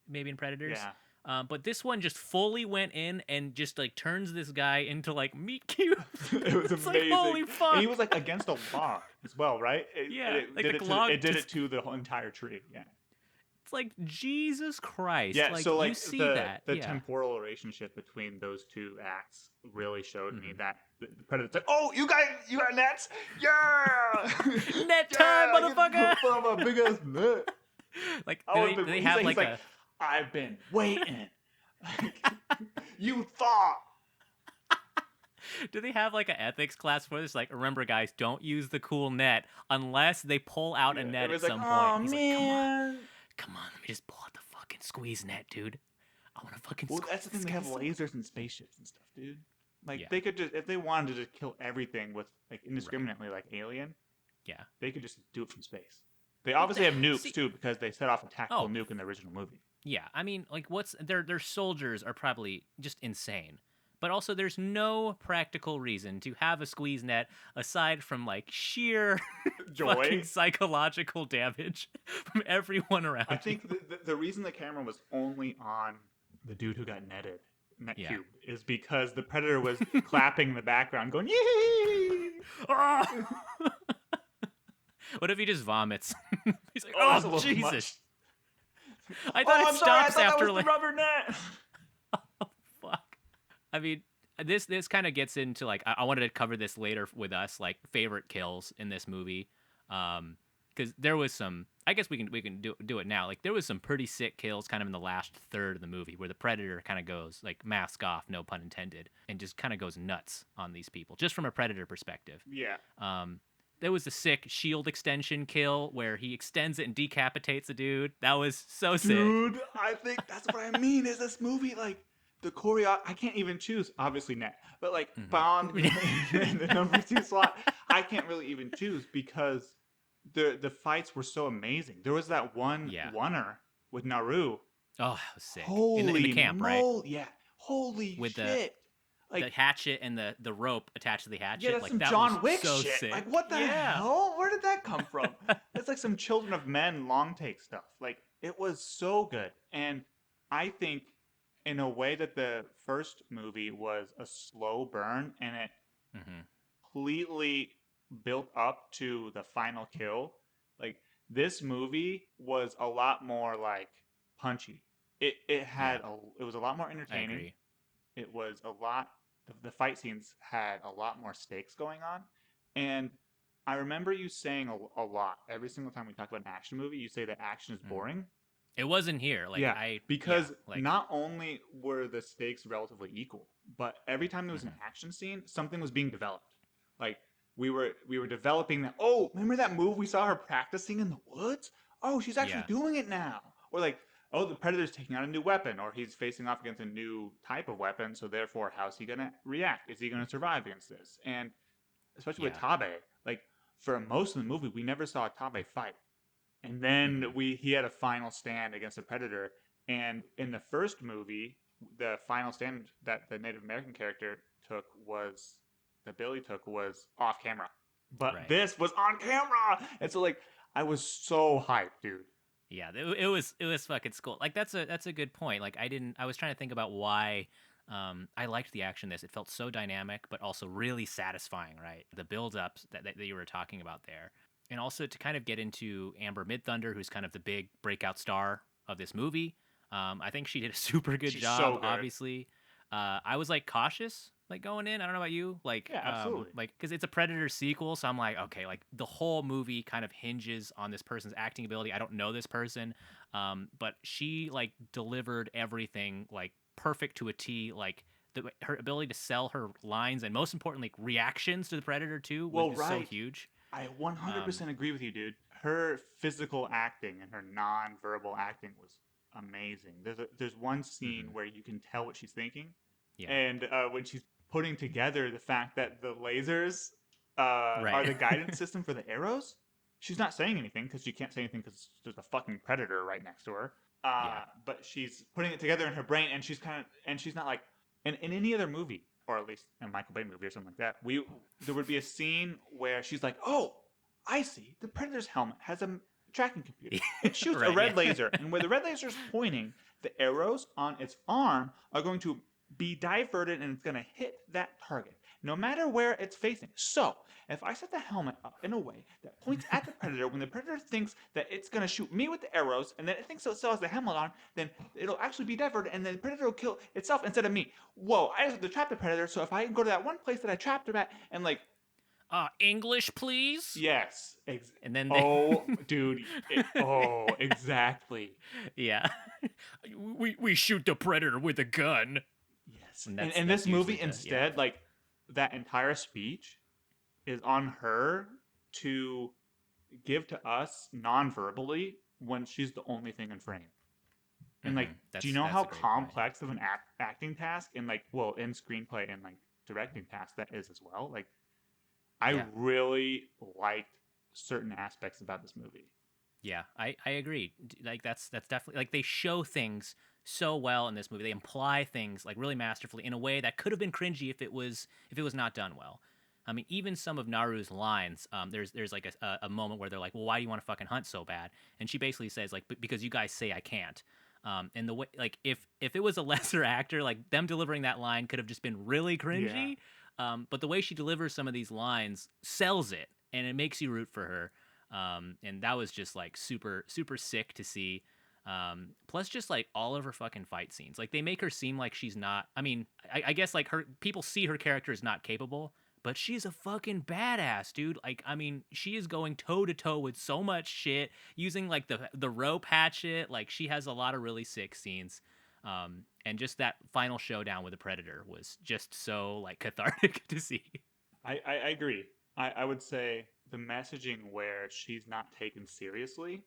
maybe in Predators? Yeah. But this one just fully went in and just like turns this guy into like meat cubes. It was amazing. Like, holy fuck! And he was like against a log as well, right? It did it to the whole entire tree. Yeah. It's like Jesus Christ. Yeah. Like, so like you see the temporal relationship between those two acts really showed me that the Predator's like, oh, you got nets? Yeah. Net time, motherfucker. A big ass net. Like do they have like a? I've been waiting. You thought. Do they have like an ethics class for this? Like, remember, guys, don't use the cool net unless they pull out a net at some point. Oh, man. Come on, let me just pull out the fucking squeeze net, dude. I want to fucking. Well, that's the thing. They have lasers and spaceships and stuff, dude. Like they could just, if they wanted to just kill everything with like indiscriminately, like Alien, Yeah. They could just do it from space. They obviously have nukes too because they set off a tactical nuke in the original movie. Yeah, I mean, like, their soldiers are probably just insane. But also, there's no practical reason to have a squeeze net aside from like sheer fucking psychological damage from everyone around. I think the reason the camera was only on the dude who got netted in that cube is because the predator was clapping in the background, going yee. What if he just vomits? He's like, oh Jesus! Much. I thought it stops after that was the rubber net. Oh fuck! I mean, this kind of gets into like I wanted to cover this later with us, like favorite kills in this movie, because there was some. I guess we can do it now. Like there was some pretty sick kills kind of in the last third of the movie where the predator kind of goes like mask off, no pun intended, and just kind of goes nuts on these people just from a predator perspective. Yeah. There was a sick shield extension kill where he extends it and decapitates a dude. That was so sick. Dude, I think that's what I mean. Is this movie like the choreo? I can't even choose. Obviously, net, but like Bond in the number 2 slot, I can't really even choose because the fights were so amazing. There was that oneer with Naru. Oh, that was sick. Holy in the camp, right? Yeah. Holy with shit. The hatchet and the rope attached to the hatchet. Yeah, that's like, some that John Wick so shit. Sick. Like, what the hell? Where did that come from? It's like some Children of Men long take stuff. Like, it was so good. And I think, in a way that the first movie was a slow burn, and it completely built up to the final kill, like, this movie was a lot more, like, punchy. It was a lot more entertaining. I agree. It was a lot. The fight scenes had a lot more stakes going on, and I remember you saying a lot every single time we talk about an action movie. You say that action is boring. It wasn't here. Like because not only were the stakes relatively equal, but every time there was an action scene, something was being developed. Like we were developing that. Oh, remember that move we saw her practicing in the woods? Oh, she's actually doing it now. Or like, oh, the predator's taking out a new weapon, or he's facing off against a new type of weapon, so therefore, how's he going to react? Is he going to survive against this? And especially with Tabe, like, for most of the movie, we never saw Tabe fight. And then he had a final stand against a predator, and in the first movie, the final stand that the Native American character that Billy took was off camera. But this was on camera! And so, like, I was so hyped, dude. Yeah, it was fucking cool. Like that's a good point. Like I was trying to think about why I liked the action. It felt so dynamic, but also really satisfying. Right, the build-ups that you were talking about there, and also to kind of get into Amber Midthunder, who's kind of the big breakout star of this movie. I think she did a super good job. So good. Obviously, I was like cautious. Like going in, I don't know about you, like, absolutely. Like, because it's a Predator sequel, so I'm like, okay, like the whole movie kind of hinges on this person's acting ability. I don't know this person, but she like delivered everything like perfect to a T. Like her ability to sell her lines and most importantly, reactions to the Predator too was so huge. I 100% agree with you, dude. Her physical acting and her non-verbal acting was amazing. There's one scene where you can tell what she's thinking, and when she's putting together the fact that the lasers are the guidance system for the arrows. She's not saying anything because she can't say anything because there's a fucking predator right next to her. But she's putting it together in her brain, and she's not like in any other movie, or at least in a Michael Bay movie or something like that. There would be a scene where she's like, "Oh, I see. The predator's helmet has a tracking computer. It shoots a red laser, and where the red laser is pointing, the arrows on its arm are going to be diverted and it's going to hit that target, no matter where it's facing. So, if I set the helmet up in a way that points at the predator, when the predator thinks that it's going to shoot me with the arrows, and then it thinks it still has the helmet on, then it'll actually be diverted, and then the predator will kill itself instead of me. Whoa, I just have to trap the predator, so if I can go to that one place that I trapped him at, and like... English, please? Yes. And then dude. Exactly. Yeah. we shoot the predator with a gun. Yes. And in this movie, instead, like, that entire speech is on her to give to us non-verbally when she's the only thing in frame. And, like, do you know how complex of an acting task and, like, well, in screenplay and, like, directing task that is as well? Like, I really liked certain aspects about this movie. Yeah, I agree. Like that's definitely like they show things so well in this movie. They imply things like really masterfully in a way that could have been cringy if it was not done well. I mean, even some of Naru's lines, there's like a moment where they're like, "Well, why do you want to fucking hunt so bad?" And she basically says like, "Because you guys say I can't." And the way like if it was a lesser actor, like them delivering that line could have just been really cringy. But the way she delivers some of these lines sells it, and it makes you root for her. And that was just like super super sick to see. Plus just like all of her fucking fight scenes, like they make her seem like she's not. I mean, I guess like her people see her character as not capable, but she's a fucking badass, dude. Like, I mean, she is going toe to toe with so much shit, using like the rope hatchet. Like, she has a lot of really sick scenes. And just that final showdown with the Predator was just so like cathartic to see. I agree. I would say the messaging where she's not taken seriously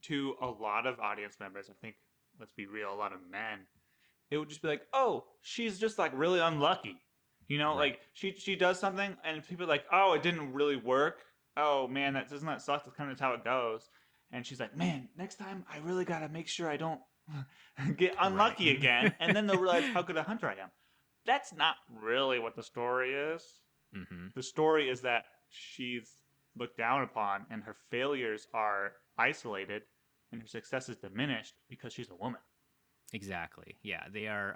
to a lot of audience members, I think, let's be real, a lot of men, it would just be like, oh, she's just like really unlucky. You know, Right. like she does something and people are like, oh, it didn't really work. Oh man, doesn't that suck? That's kind of how it goes. And she's like, man, next time I really gotta make sure I don't get unlucky Right. again. And then they'll realize how good a hunter I am. That's not really what the story is. The story is that she's looked down upon and her failures are isolated and her success is diminished because she's a woman. Exactly. Yeah, they are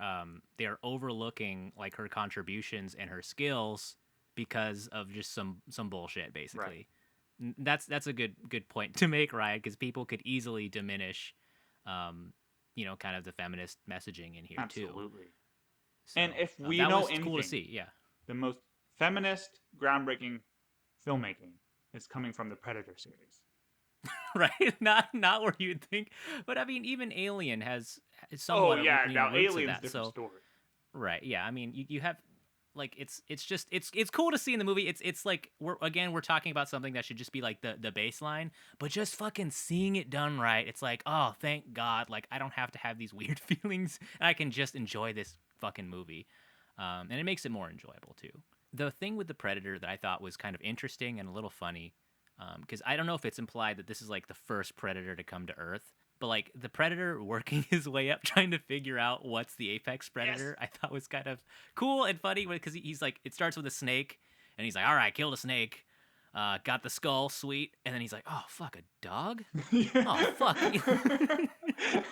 overlooking like her contributions and her skills because of just some bullshit, basically. That's a good point to make, Ryan, because people could easily diminish, kind of the feminist messaging in here too. Absolutely. So, And if we that know was anything, cool to see. Yeah. the most feminist, groundbreaking filmmaking is coming from the Predator series. Right, not where you'd think, but I mean, even Alien has somewhat. Oh yeah, now roots of Alien's that. different So, story. right, yeah. I mean, you have like it's just it's cool to see in the movie. It's like we're talking about something that should just be like the baseline, but just fucking seeing it done right. It's like, oh, thank God, like I don't have to have these weird feelings. I can just enjoy this fucking movie, and it makes it more enjoyable too. The thing with the Predator that I thought was kind of interesting and a little funny, because I don't know if it's implied that this is like the first Predator to come to Earth, but like the Predator working his way up, trying to figure out what's the apex predator, I thought was kind of cool and funny because he's like, it starts with a snake, and he's like, all right, killed a snake, got the skull, sweet, and then he's like, oh fuck, a dog? Oh fuck.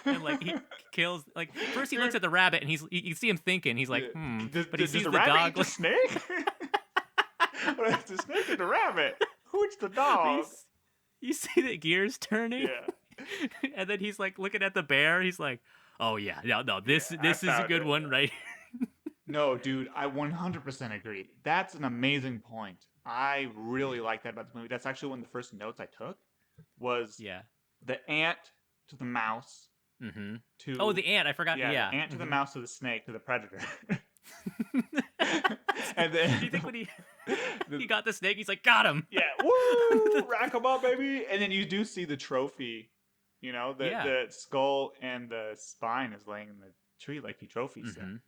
And like he kills, like first he looks at the rabbit and you see him thinking, he's like, but he sees the the rabbit dog. eat the snake? Well, it's the snake and the rabbit. Who's the dog? You see the gears turning? Yeah. And then he's like looking at the bear. He's like, "Oh yeah, no, this is a good one, right?" No, dude, I 100% agree. That's an amazing point. I really like that about the movie. That's actually one of the first notes I took was Yeah. the ant to the mouse to Oh, the ant. I forgot. yeah, Yeah. the ant to the mouse to the snake to the predator. And then Do you think when he got the snake, he's like, "Got him." Yeah, woo, rack 'em up, baby. And then you do see the trophy. You know, the skull and the spine is laying in the tree like he trophies him.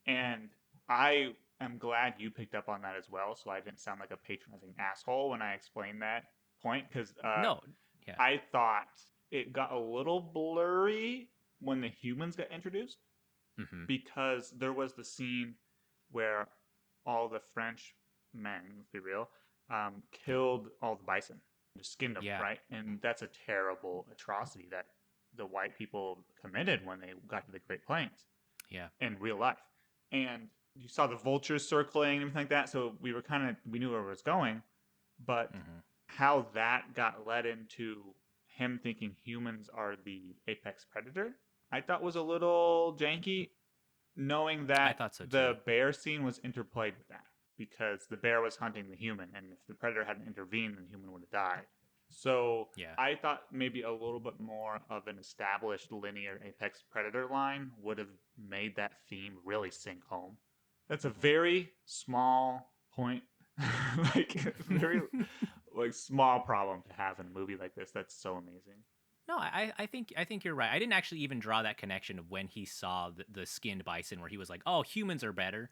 And I am glad you picked up on that as well, so I didn't sound like a patronizing asshole when I explained that point. Because No. Yeah. I thought it got a little blurry when the humans got introduced, because there was the scene where all the French men, let's be real, killed all the bison, just skinned them, right? And that's a terrible atrocity that the white people committed when they got to the Great Plains. Yeah. In real life. And you saw the vultures circling and everything like that, so we knew where it was going, but how that got led into him thinking humans are the apex predator, I thought was a little janky, knowing that I thought so too. the bear scene was interplayed with that, because the bear was hunting the human, and if the predator hadn't intervened, the human would have died. So I thought maybe a little bit more of an established linear apex predator line would have made that theme really sink home. That's a very small point, like very like small problem to have in a movie like this. That's so amazing. No, I think you're right. I didn't actually even draw that connection of when he saw the skinned bison, where he was like, "Oh, humans are better."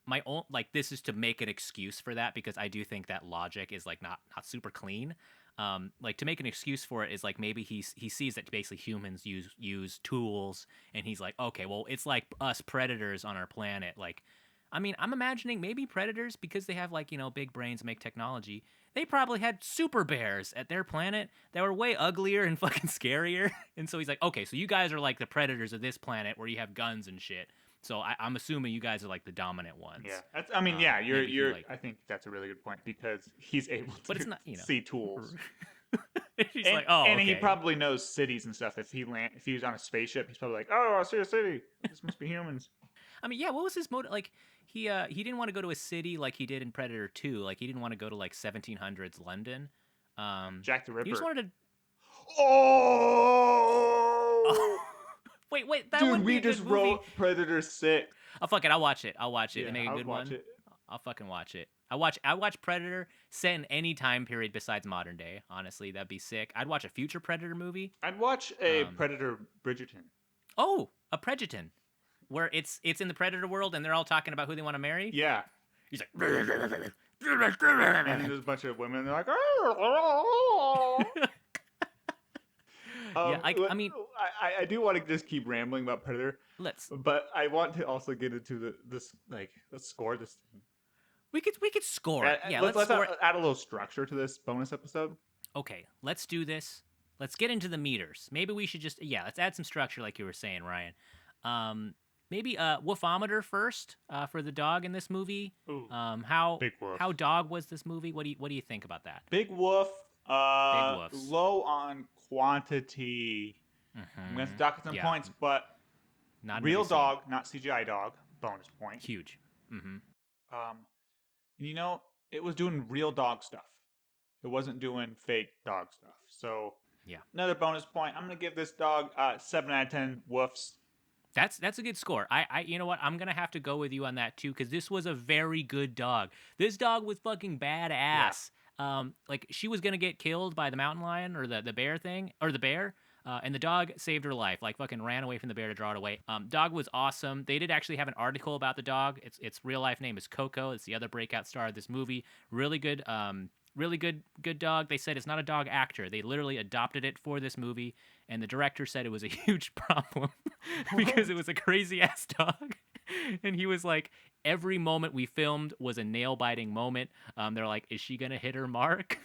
my own like this is to make an excuse for that because I do think that logic is like not super clean. Like to make an excuse for it is like maybe he sees that basically humans use tools and he's like, okay, well it's like us predators on our planet. Like, I mean, I'm imagining maybe predators because they have like big brains, make technology. They probably had super bears at their planet that were way uglier and fucking scarier. And so he's like, okay, so you guys are like the predators of this planet where you have guns and shit. So I'm assuming you guys are like the dominant ones. Yeah, I mean, yeah, you're. Like, I think that's a really good point because he's able to but it's not, see tools. He's and, like, oh, and okay. he probably knows cities and stuff. If he was on a spaceship, he's probably like, oh, I see a city. This must be humans. I mean, yeah. What was his motive? Like, he didn't want to go to a city like he did in Predator 2. Like, he didn't want to go to like 1700s London. Jack the Ripper. He just wanted to. Oh. Wait, that Dude, would be we a good just movie. wrote Predator 6. Oh fuck it, I'll watch it. Yeah, They make a good one. It. I'll fucking watch it. I watch Predator set in any time period besides modern day. Honestly, that'd be sick. I'd watch a future Predator movie. I'd watch a Predator Bridgerton. Oh, a Predator, where it's in the Predator world and they're all talking about who they want to marry. Yeah. He's like, and then there's a bunch of women and they're like, oh. Yeah, I mean, I do want to just keep rambling about Predator. But I want to also get into let's score this thing. We could score it. Yeah, let's score add a little structure to this bonus episode. Okay, let's do this. Let's get into the meters. Maybe we should just let's add some structure like you were saying, Ryan. Maybe woofometer first for the dog in this movie. Ooh, Big woof. How dog was this movie? What do you think about that? Big woof. Big woofs. Low on quantity. Mm-hmm. I'm going to dock some points, but not real dog, not CGI dog. Bonus point. Huge. Mm-hmm. It was doing real dog stuff. It wasn't doing fake dog stuff. So yeah, another bonus point. I'm going to give this dog 7 out of 10 woofs. That's a good score. I you know what? I'm gonna have to go with you on that too, because this was a very good dog. This dog was fucking badass. Yeah. Like she was gonna get killed by the mountain lion or the bear thing or the bear. And the dog saved her life, like fucking ran away from the bear to draw it away. Dog was awesome. They did actually have an article about the dog. Its real life name is Coco. It's the other breakout star of this movie. Really good good dog. They said it's not a dog actor. They literally adopted it for this movie, and the director said it was a huge problem because it was a crazy ass dog. And he was like, every moment we filmed was a nail-biting moment. They're like, is she gonna hit her mark?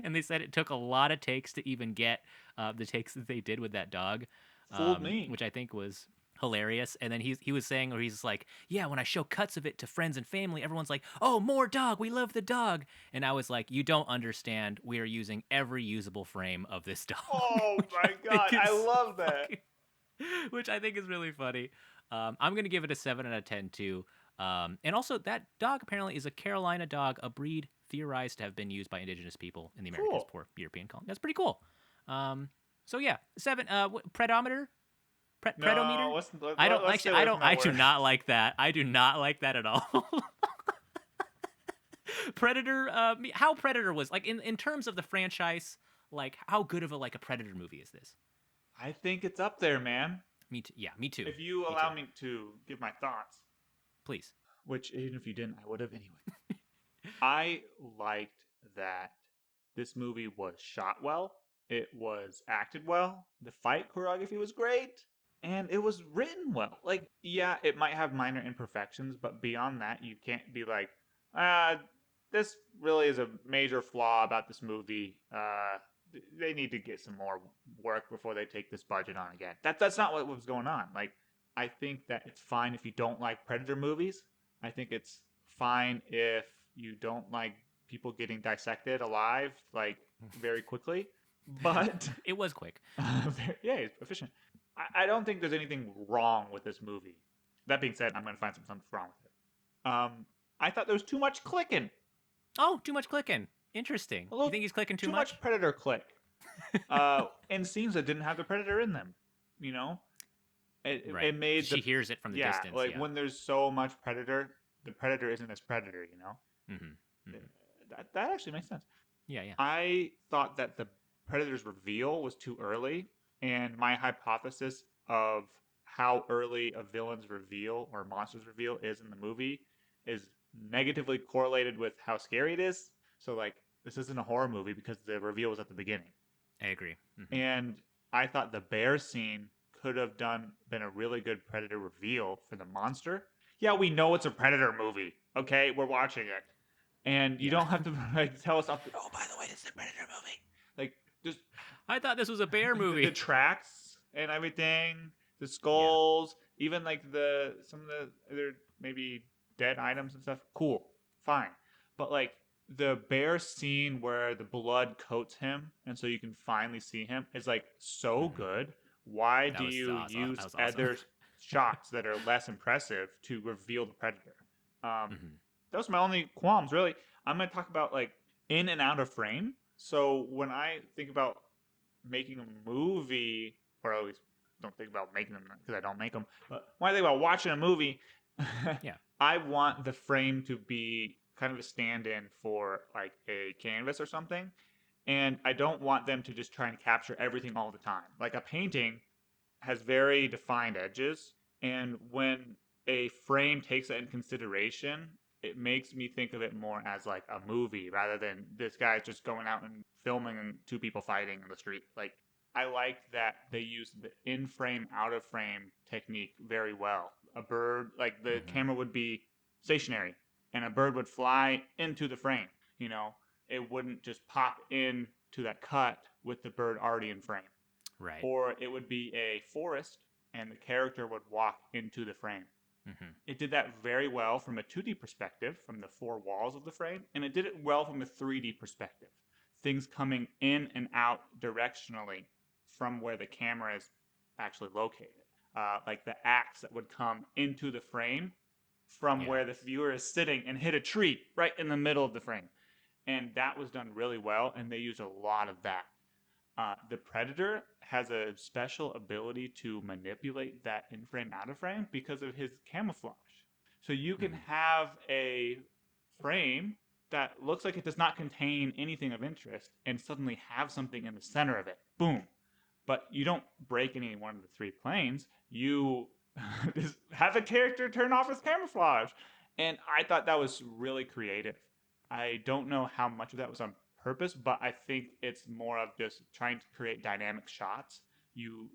And they said it took a lot of takes to even get the takes that they did with that dog. Fooled me. Which I think was hilarious. And then he was saying, or he's like, yeah, when I show cuts of it to friends and family, everyone's like, oh, more dog, we love the dog. And I was like, you don't understand, we are using every usable frame of this dog. Oh my god, I love that. Which I think is really funny. I'm gonna give it a 7 out of 10 too. And also that dog apparently is a Carolina dog, a breed theorized to have been used by indigenous people in the Americas, poor European colony. That's pretty cool. So yeah, 7. Predometer. Predometer? I do not like that. I do not like that at all. Predator, how Predator was, like, in terms of the franchise, like, how good of a Predator movie is this? I think it's up there, man. Me too. Yeah, me too. If you allow me to give my thoughts. Please. Which, even if you didn't, I would have anyway. I liked that this movie was shot well. It was acted well. The fight choreography was great. And it was written well. Like, yeah, it might have minor imperfections, but beyond that, you can't be like, this really is a major flaw about this movie. They need to get some more work before they take this budget on again. That's not what was going on. Like, I think that it's fine if you don't like Predator movies. I think it's fine if you don't like people getting dissected alive, like, very quickly. But it was quick. Yeah, it's efficient. I don't think there's anything wrong with this movie. That being said, I'm going to find something wrong with it. I thought there was too much clicking. Oh, too much clicking. Interesting. You think he's clicking too much? Too much Predator click. In scenes that didn't have the Predator in them. You know? It made she hears it from the distance. Like when there's so much Predator, the Predator isn't as Predator, you know? Mm-hmm. Mm-hmm. That actually makes sense. Yeah. I thought that the Predator's reveal was too early. And my hypothesis of how early a villain's reveal or monster's reveal is in the movie is negatively correlated with how scary it is. So like this isn't a horror movie because the reveal was at the beginning. I agree. Mm-hmm. And I thought the bear scene could have been a really good Predator reveal for the monster. Yeah, we know it's a Predator movie. Okay, we're watching it, and you don't have to like tell us off. Oh, by the way, it's a Predator movie. Like just I thought this was a bear movie. the tracks and everything, the skulls, even like some of the other maybe dead items and stuff. Cool, fine, but like the bear scene where the blood coats him and so you can finally see him is like so good. Why do you use awesome. other shots that are less impressive to reveal the predator? Those are my only qualms, really. I'm going to talk about like in and out of frame. So when I think about making a movie, or at least don't think about making them because I don't make them, but when I think about watching a movie, Yeah. I want the frame to be kind of a stand-in for like a canvas or something, and I don't want them to just try and capture everything all the time. Like a painting has very defined edges, and when a frame takes that in consideration, it makes me think of it more as like a movie rather than this guy just going out and filming and two people fighting in the street. Like I like that they use the in frame, out of frame technique very well. A bird, like the camera would be stationary and a bird would fly into the frame. You know, it wouldn't just pop in to that cut with the bird already in frame. Right. Or it would be a forest and the character would walk into the frame. It did that very well from a 2D perspective, from the four walls of the frame, and it did it well from a 3D perspective. Things coming in and out directionally from where the camera is actually located. Like the axe that would come into the frame from where the viewer is sitting and hit a tree right in the middle of the frame. And that was done really well, and they used a lot of that. The Predator has a special ability to manipulate that in frame, out of frame because of his camouflage. So you can have a frame that looks like it does not contain anything of interest and suddenly have something in the center of it. Boom. But you don't break any one of the three planes. You just have a character turn off his camouflage. And I thought that was really creative. I don't know how much of that was on purpose, but I think it's more of just trying to create dynamic shots. You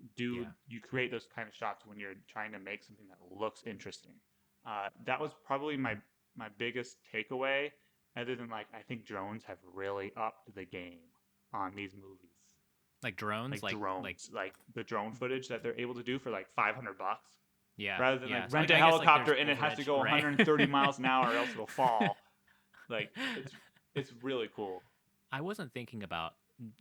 create those kind of shots when you're trying to make something that looks interesting. That was probably my biggest takeaway. Other than like, I think drones have really upped the game on these movies. Like drones, like drones, like the drone footage that they're able to do for like $500. Yeah. Rather than yeah. like So rent I a guess, helicopter there's and it has to overage, go right? 130 miles an hour or else it'll fall. Like it's really cool. I wasn't thinking about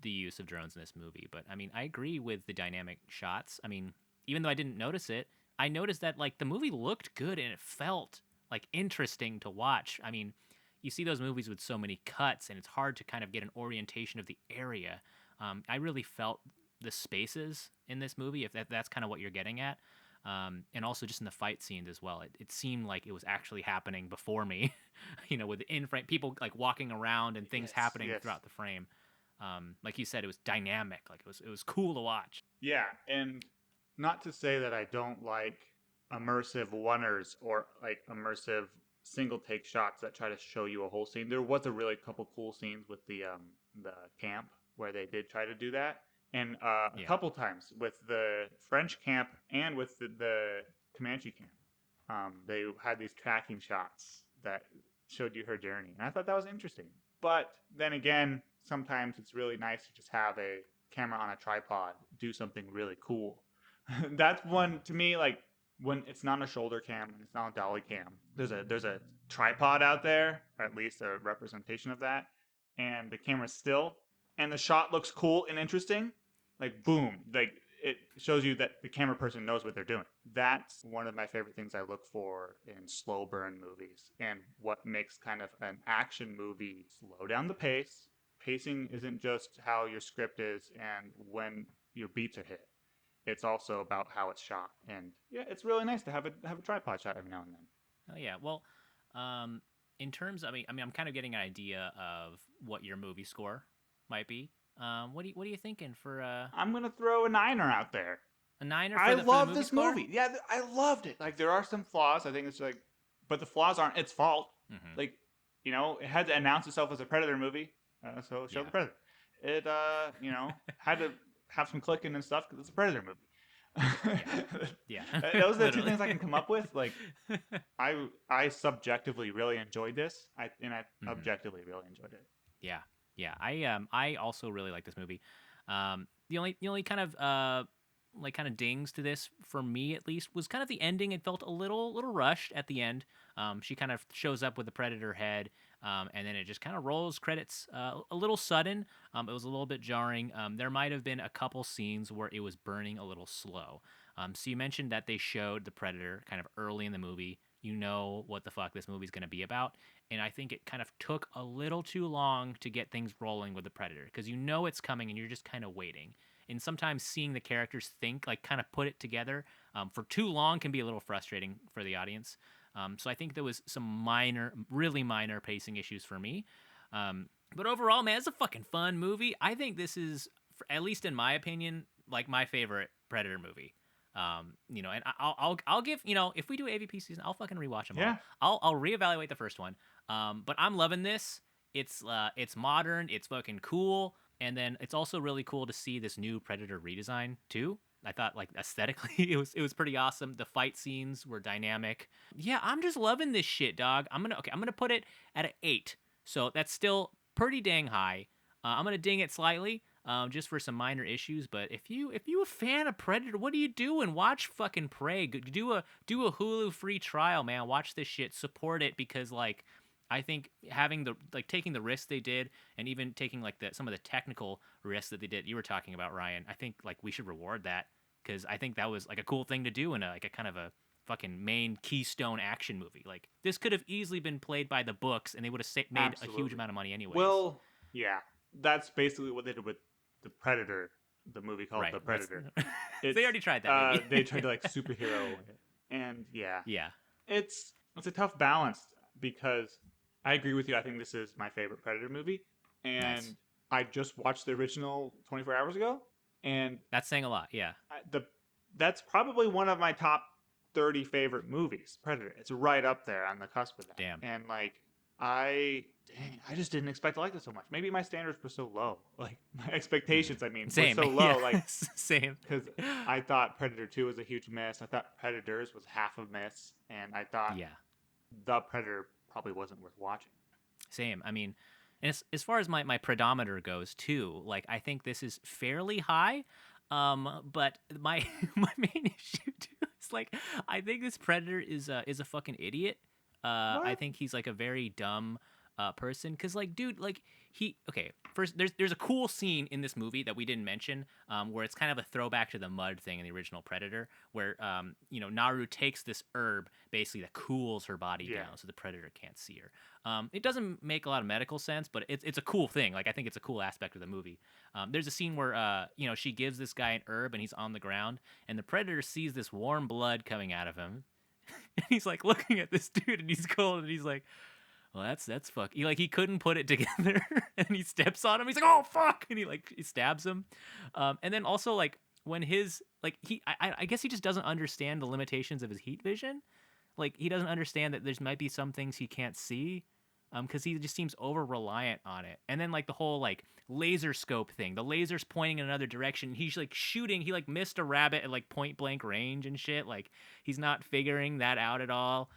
the use of drones in this movie, but I mean, I agree with the dynamic shots. I mean, even though I didn't notice it, I noticed that like the movie looked good and it felt like interesting to watch. I mean, you see those movies with so many cuts and it's hard to kind of get an orientation of the area. I really felt the spaces in this movie, if that's kind of what you're getting at. And also just in the fight scenes as well. It seemed like it was actually happening before me, with the in-frame people like walking around and things happening throughout the frame. Like you said, it was dynamic. Like it was cool to watch. Yeah, and not to say that I don't like immersive oneers or like immersive single take shots that try to show you a whole scene. There was a really couple cool scenes with the camp where they did try to do that. And a couple times with the French camp and with the Comanche camp. They had these tracking shots that showed you her journey. And I thought that was interesting. But then again, sometimes it's really nice to just have a camera on a tripod do something really cool. That's one, to me, like when it's not a shoulder cam and it's not a dolly cam, there's a tripod out there, or at least a representation of that, and the camera's still, and the shot looks cool and interesting. Like boom, like it shows you that the camera person knows what they're doing. That's one of my favorite things I look for in slow burn movies, and what makes kind of an action movie slow down the pace. Pacing isn't just how your script is and when your beats are hit. It's also about how it's shot, and yeah, it's really nice to have a tripod shot every now and then. Oh yeah, well, in terms, I mean, I'm kind of getting an idea of what your movie score might be. What are you thinking for? I'm gonna throw a 9er out there. A 9er. I love for the this score? movie. Yeah, I loved it. Like there are some flaws. I think it's like but the flaws aren't its fault. Mm-hmm. Like, you know, it had to announce itself as a Predator movie, so show the Predator. It, you know, had to have some clicking and stuff because it's a Predator movie. Yeah. Those are the two things I can come up with. Like, I subjectively really enjoyed this, objectively really enjoyed it. Yeah. I also really like this movie. The only kind of kind of dings to this for me at least was kind of the ending. It felt a little rushed at the end. She kind of shows up with the Predator head, and then it just kind of rolls credits a little sudden. It was a little bit jarring. There might have been a couple scenes where it was burning a little slow. So you mentioned that they showed the Predator kind of early in the movie. You know what the fuck this movie's going to be about. And I think it kind of took a little too long to get things rolling with the Predator because you know it's coming and you're just kind of waiting. And sometimes seeing the characters think, like kind of put it together for too long can be a little frustrating for the audience. So I think there was some really minor pacing issues for me. But overall, man, it's a fucking fun movie. I think this is, at least in my opinion, like my favorite Predator movie. You know, and I'll give, you know, if we do AVP season, I'll fucking rewatch them all. I'll reevaluate the first one. But I'm loving this. It's modern. It's fucking cool. And then it's also really cool to see this new Predator redesign too. I thought like aesthetically it was pretty awesome. The fight scenes were dynamic. Yeah, I'm just loving this shit, dog. I'm gonna put it at an 8. So that's still pretty dang high. I'm gonna ding it slightly, just for some minor issues. But if you a fan of Predator, what are you doing? Watch fucking Prey. Do a Hulu free trial, man. Watch this shit. Support it because like I think having taking the risks they did and even taking like some of the technical risks that they did, you were talking about, Ryan, I think like we should reward that because I think that was like a cool thing to do in a kind of a fucking main keystone action movie. Like this could have easily been played by the books and they would have made a huge amount of money anyway. Well, yeah, that's basically what they did with the Predator, the movie called The Predator. They already tried that. They tried to like superhero it. And yeah, it's a tough balance because I agree with you. I think this is my favorite Predator movie. And nice. I just watched the original 24 hours ago. And that's saying a lot, yeah. That's probably one of my top 30 favorite movies, Predator. It's right up there on the cusp of that. Damn. And like, I just didn't expect to like this so much. Maybe my standards were so low. Like, my expectations, were so low. Like, same. Because I thought Predator 2 was a huge miss. I thought Predators was half a miss. And I thought The Predator probably wasn't worth watching. Same. I mean, and as far as my pedometer goes too, like I think this is fairly high. But my main issue too is like I think this Predator is a fucking idiot. I think he's like a very dumb person because like dude, like first there's a cool scene in this movie that we didn't mention where it's kind of a throwback to the mud thing in the original Predator where you know, Naru takes this herb basically that cools her body down so the Predator can't see her. It doesn't make a lot of medical sense, but it's a cool thing. Like I think it's a cool aspect of the movie. There's a scene where you know, she gives this guy an herb and he's on the ground and the Predator sees this warm blood coming out of him and he's like looking at this dude and he's cold and he's like, well, that's fuck. He couldn't put it together, and he steps on him. He's like, oh fuck, and he stabs him. And then also like when I guess he just doesn't understand the limitations of his heat vision. Like he doesn't understand that there's might be some things he can't see, because he just seems over reliant on it. And then like the whole like laser scope thing, the laser's pointing in another direction. He's like shooting. He like missed a rabbit at like point blank range and shit. Like he's not figuring that out at all.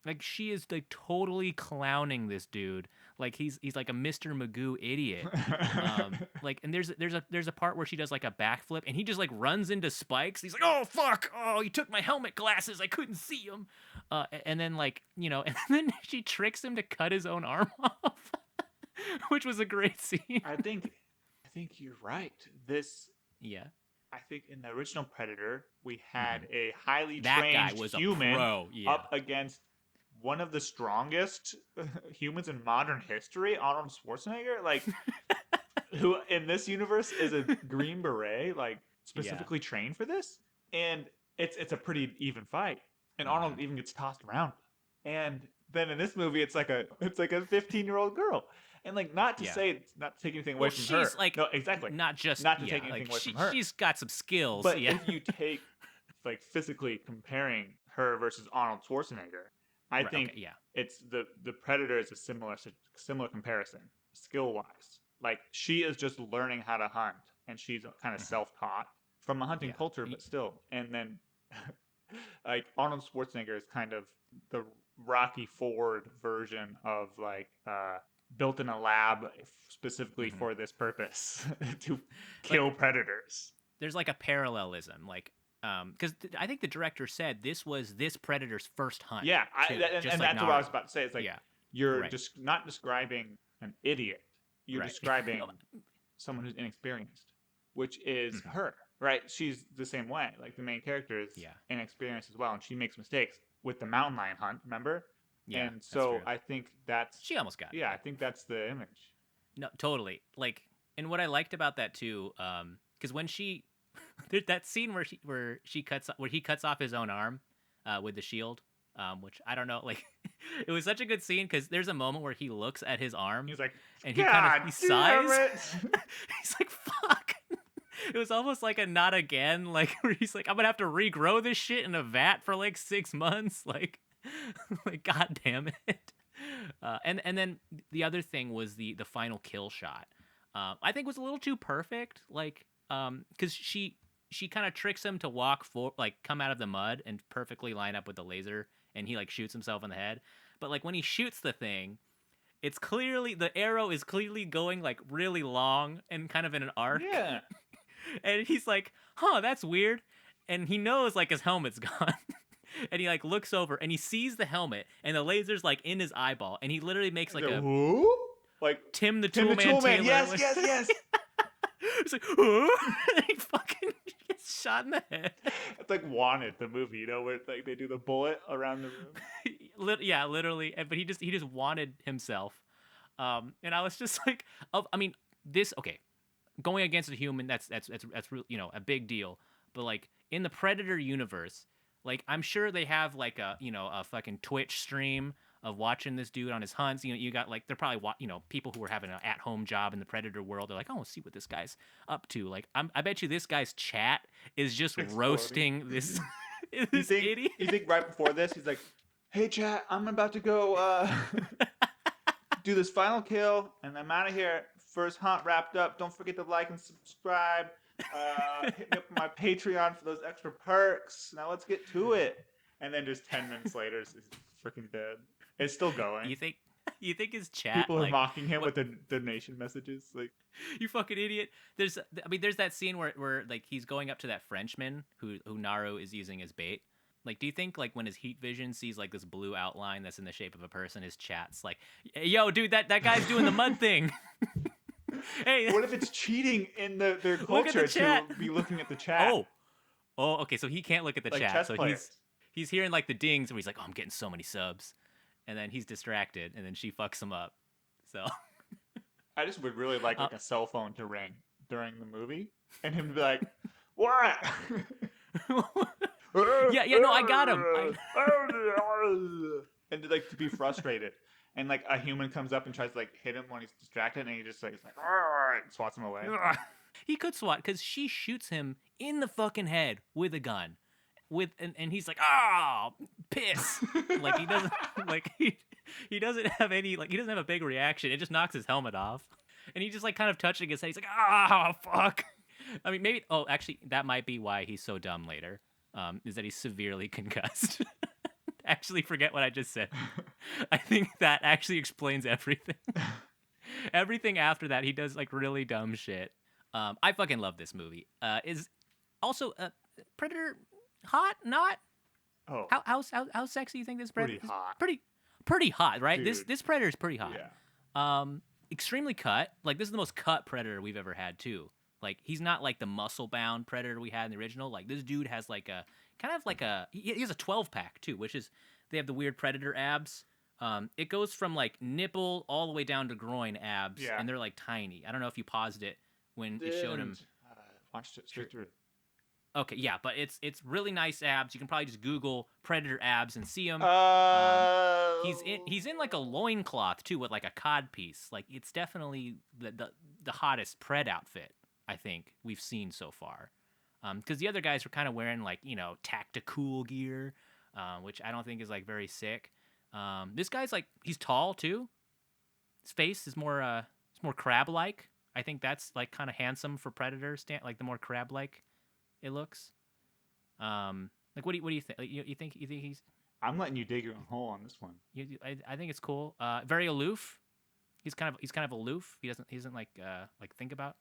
Like she is like totally clowning this dude. Like he's like a Mr. Magoo idiot. Like, and there's a part where she does like a backflip and he just like runs into spikes. He's like, oh fuck, oh he took my helmet glasses, I couldn't see him. And then like, you know, and then she tricks him to cut his own arm off, which was a great scene. I think you're right. I think in the original Predator, we had a highly trained human up against one of the strongest humans in modern history, Arnold Schwarzenegger, like who in this universe is a Green Beret, like specifically trained for this. And it's a pretty even fight. And Arnold even gets tossed around. And then in this movie, it's like a 15-year-old girl. And like, not to say it's not to take anything away from her. Like, no, exactly. Not to take anything away from her. She's got some skills. But if you take like physically comparing her versus Arnold Schwarzenegger, I think okay, yeah. it's the Predator is a similar comparison skill wise. Like she is just learning how to hunt, and she's kind of self-taught from a hunting Yeah. culture, but still. And then like Arnold Schwarzenegger is kind of the Rocky Ford version of like built in a lab specifically for this purpose to kill predators. There's like a parallelism, like because I think the director said this was this predator's first hunt. Yeah, too, and like that's Naru. what I was about to say. It's like you're Right. just not describing an idiot. You're Right. describing someone who's inexperienced, which is her, right? She's the same way. Like the main character is inexperienced as well, and she makes mistakes with the mountain lion hunt. Remember? Yeah. And so I think that's she almost got it. Yeah, I think that's the image. No, totally. Like, and what I liked about that too, because when she, there's that scene where he cuts off his own arm, with the shield, which I don't know, like, it was such a good scene because there's a moment where he looks at his arm, he's like, and he sighs. He's like, "Fuck." It was almost like a not again, like where he's like, "I'm gonna have to regrow this shit in a vat for like 6 months," like, like God damn it. And then the other thing was the final kill shot. I think was a little too perfect, like because she kind of tricks him to come out of the mud and perfectly line up with the laser, and he like shoots himself in the head. But like when he shoots the thing, it's clearly the arrow is clearly going like really long and kind of in an arc. Yeah. And he's like, "Huh, that's weird." And he knows like his helmet's gone. And he like looks over and he sees the helmet and the laser's like in his eyeball, and he literally makes like a who? Like Tim the Tim Toolman Taylor. Yes. It's like, "Huh?" And he fucking gets shot in the head. It's like Wanted, the movie, you know, where like they do the bullet around the room. Yeah, literally. But he just wanted himself. And I was just like, I mean, okay, going against a human, that's you know, a big deal. But like in the Predator universe, like I'm sure they have like a fucking Twitch stream of watching this dude on his hunts. You got like they're probably people who are having an at-home job in the Predator world. They're like, "Oh, see what this guy's up to." Like I bet you this guy's chat is just roasting this idiot. You think right before this he's like, "Hey chat, I'm about to go do this final kill and I'm out of here. First hunt wrapped up. Don't forget to like and subscribe. Hit me up on my Patreon for those extra perks. Now let's get to it." And then just 10 minutes later, he's freaking dead. It's still going. You think his chat? People are mocking him with the donation messages, like, "You fucking idiot." There's that scene where like he's going up to that Frenchman who Naru is using as bait. Like, do you think like when his heat vision sees like this blue outline that's in the shape of a person, his chat's like, "Yo, dude, that guy's doing the mud thing." Hey, what if it's cheating in their culture to be looking at the chat? Oh, okay. So he can't look at the like chat. So players. he's hearing like the dings, where he's like, "Oh, I'm getting so many subs," and then he's distracted, and then she fucks him up. So I just would really like a cell phone to ring during the movie, and him to be like, "What?" yeah, no, I got him. And to be frustrated, and like a human comes up and tries to like hit him when he's distracted, and he just like and swats him away. He could swat because she shoots him in the fucking head with a gun, and he's like, "Ah, piss!" Like he doesn't like he doesn't have any he doesn't have a big reaction. It just knocks his helmet off, and he just like kind of touching his head. He's like, "Ah, fuck." I mean, maybe. Oh, actually, that might be why he's so dumb later. Is that he's severely concussed. Actually, forget what I just said. I think that actually explains everything. Everything after that, he does like really dumb shit. I fucking love this movie. Is also Predator hot? Not? Oh, how sexy you think this Predator? Pretty hot. Pretty hot, right? Dude. This Predator is pretty hot. Yeah. Extremely cut. Like this is the most cut Predator we've ever had too. Like he's not like the muscle bound Predator we had in the original. Like this dude has like a kind of like he has a 12-pack too, which is they have the weird Predator abs. It goes from like nipple all the way down to groin abs, and they're like tiny. I don't know if you paused it when it showed him. Watched it straight through. Okay, yeah, but it's really nice abs. You can probably just Google Predator abs and see them. He's in like a loincloth too with like a cod piece. Like it's definitely the hottest Pred outfit I think we've seen so far. Because the other guys were kind of wearing like tactical gear, which I don't think is like very sick. This guy's like he's tall too. His face is more it's more crab-like. I think that's like kind of handsome for Predator like the more crab-like it looks. Like what do you think? You think he's? I'm letting you dig your own hole on this one. I think it's cool. Very aloof. He's kind of aloof. He doesn't like think about,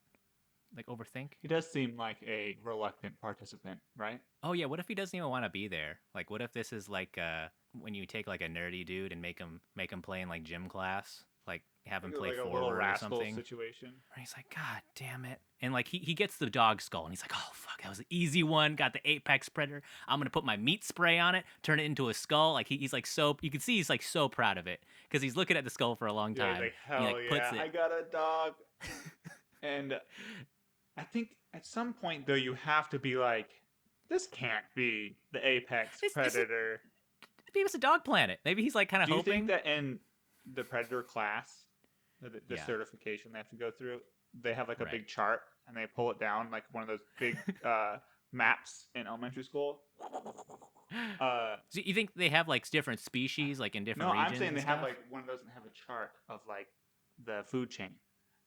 like overthink. He does seem like a reluctant participant, right? Oh yeah, what if he doesn't even want to be there? Like what if this is like when you take like a nerdy dude and make him play in like gym class, like have him play like forward a little or rascal something. Situation. Or he's like, God damn it. And like he gets the dog skull and he's like, oh fuck, that was an easy one. Got the apex predator. I'm gonna put my meat spray on it, turn it into a skull. Like he's like so you can see he's like so proud of it because he's looking at the skull for a long time. Yeah, like, hell yeah, I got a dog. And I think at some point though you have to be like, this can't be the apex predator. Maybe it's a dog planet. Maybe he's like kind of hoping. Do you think that in the predator class, the certification they have to go through, they have like a big chart and they pull it down like one of those big maps in elementary school? So you think they have like different species like in different regions? No, I'm saying they have like one of those and have a chart of like the food chain.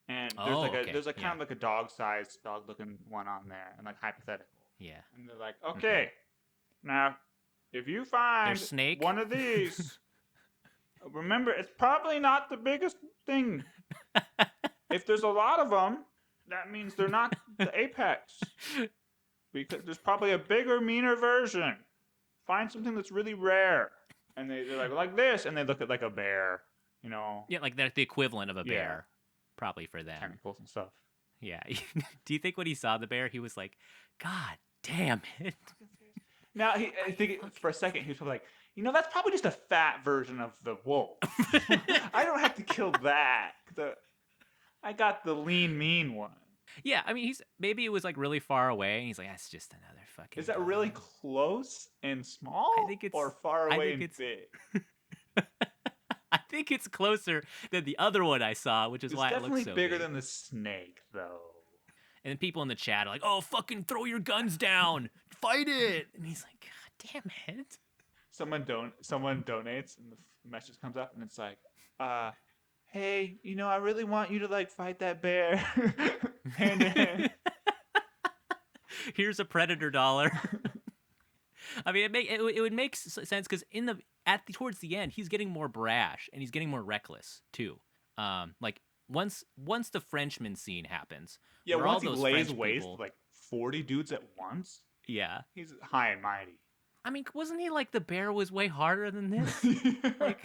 And there's kind of like a dog-sized, dog-looking one on there, and like hypothetical. Yeah. And they're like, okay, now if you find snake one of these, remember it's probably not the biggest thing. If there's a lot of them, that means they're not the apex. Because there's probably a bigger, meaner version. Find something that's really rare. And they're like this, and they look at like a bear, you know. Yeah, like the equivalent of a bear. Probably for them. Tentacles and stuff. Yeah. Do you think when he saw the bear, he was like, God damn it? Now, I think for a second, he was probably like, you know, that's probably just a fat version of the wolf. I don't have to kill that. I got the lean, mean one. Yeah, I mean, maybe it was like really far away, and he's like, that's just another fucking. Is that really close and small? I think it's or far away and big. I think it's closer than the other one I saw, which is why it looks so big. It's definitely bigger than the snake, though. And then people in the chat are like, "Oh, fucking throw your guns down, fight it!" And he's like, "God damn it!" Someone donates, and the message comes up, and it's like, hey, you know, I really want you to like fight that bear. Hand in hand. Here's a predator dollar. I mean, it would make sense because towards the end, he's getting more brash and he's getting more reckless too. Like once the Frenchman scene happens, yeah, once he lays French waste people, like 40 dudes at once, yeah, he's high and mighty. I mean, wasn't he like the bear was way harder than this? Like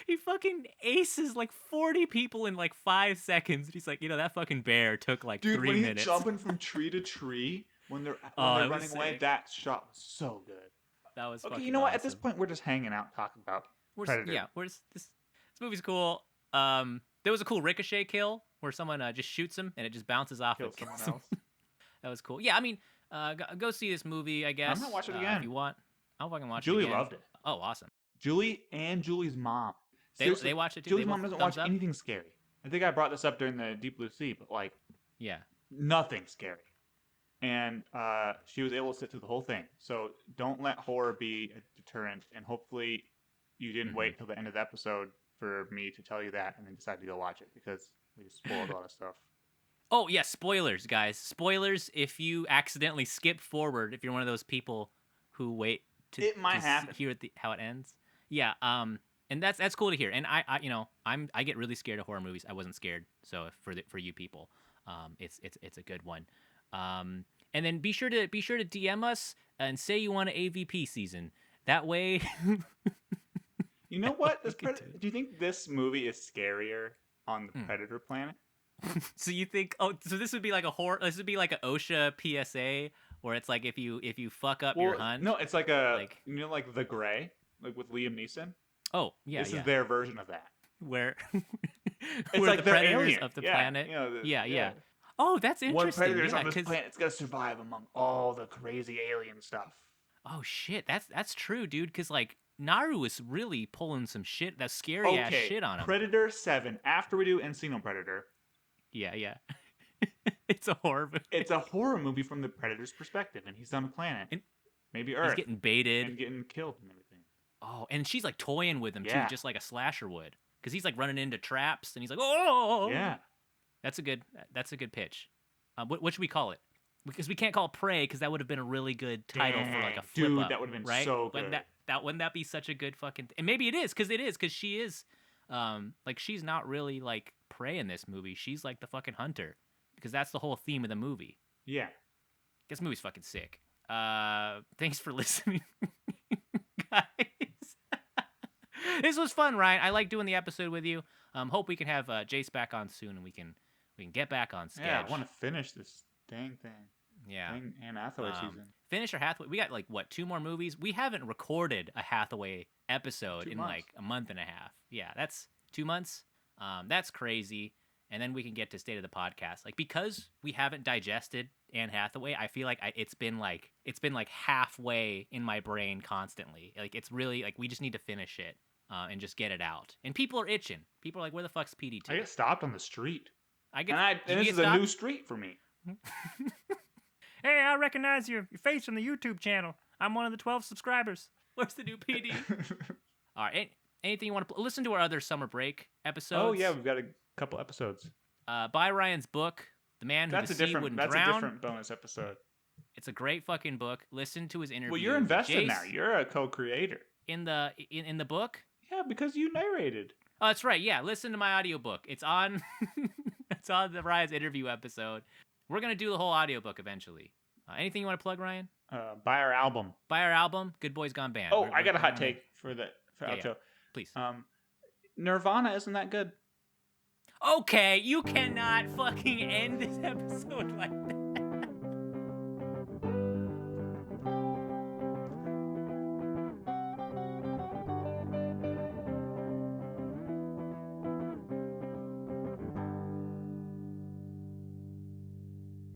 he fucking aces like 40 people in like 5 seconds. He's like, you know, that fucking bear took like 3 minutes. Dude, when he's jumping from tree to tree when they're running away, that shot was so good. That was okay. You know what? At this point, we're just hanging out talking about Predator. This movie's cool. There was a cool ricochet kill where someone just shoots him and it just bounces off and kills kills someone else. That was cool. Yeah, I mean, go see this movie, I guess. I'm gonna watch it again if you want. I'll fucking watch Julie it again. loved it. Oh, awesome. Julie and Julie's mom. They watched it too. Julie's mom doesn't watch anything scary. I think I brought this up during the Deep Blue Sea, but like, yeah, nothing scary. And she was able to sit through the whole thing. So don't let horror be a deterrent. And hopefully you didn't wait till the end of the episode for me to tell you that and then decide to go watch it because we spoiled a lot of stuff. Oh, yeah, spoilers, guys. Spoilers if you accidentally skip forward, if you're one of those people who wait to hear how it ends. Yeah, and that's cool to hear. And I get really scared of horror movies. I wasn't scared. So for you people, it's a good one. And then be sure to DM us and say you want an AVP season. That way. You know what? Do you think this movie is scarier on the Predator planet? So you think? Oh, so this would be like a horror. This would be like an OSHA PSA, where it's like if you fuck up your hunt. No, it's like you know, like The Gray, like with Liam Neeson. Oh yeah, this is their version of that. Where it's where like the predators alien. of the planet. You know, yeah. Oh, that's interesting. One predator's on this planet. It's gonna survive among all the crazy alien stuff. Oh shit, that's true, dude. Because like Naru is really pulling some shit, that scary ass shit on him. Predator 7. After we do Encino Predator. Yeah. It's a horror movie. It's a horror movie from the Predator's perspective, and he's on a planet, maybe Earth. He's getting baited and getting killed and everything. Oh, and she's like toying with him Yeah. too, just like a slasher would, because he's like running into traps, and he's like, oh. Yeah. That's a good pitch. What should we call it? Because we can't call it Prey, because that would have been a really good title for like a flip dude, up. that would have been right? so good. Wouldn't that be such a good fucking? And maybe it is, because she is, like she's not really like prey in this movie. She's like the fucking hunter, because that's the whole theme of the movie. Yeah. This movie's fucking sick. Thanks for listening, guys. This was fun, Ryan. I like doing the episode with you. Hope we can have Jace back on soon, and we can get back on schedule. Yeah, I want to finish this dang thing. Yeah. Anne Hathaway season. Finish our Hathaway. We got like what, 2 more movies? We haven't recorded a Hathaway episode 2 in months. like a month and a half. Yeah, that's 2 months. That's crazy. And then we can get to state of the podcast. Like, because we haven't digested Anne Hathaway, I feel like it's been like halfway in my brain constantly. Like, it's really like we just need to finish it and just get it out. And people are itching. People are like, where the fuck's PD2? I get stopped on the street. Did you And this get is a stopped? new street for me. Hey, I recognize your face from the YouTube channel. I'm one of the 12 subscribers. Where's the new PD? All right. Anything you want to listen to our other summer break episodes? Oh yeah, we've got a couple episodes. Buy Ryan's book, The Man Who the Sea Wouldn't Drown. a different bonus episode. It's a great fucking book. Listen to his interview. Well, you're with invested Jace now. You're a co-creator. in the book. Yeah, because you narrated. Oh, that's right. Yeah, listen to my audiobook. It's on it's on the Ryan's interview episode. We're going to do the whole audiobook eventually. Anything you want to plug, Ryan? Buy our album. Buy our album, Good Boys Gone Band. Oh, I got a hot take for outro. Yeah. Please. Nirvana isn't that good? Okay, you cannot fucking end this episode like that.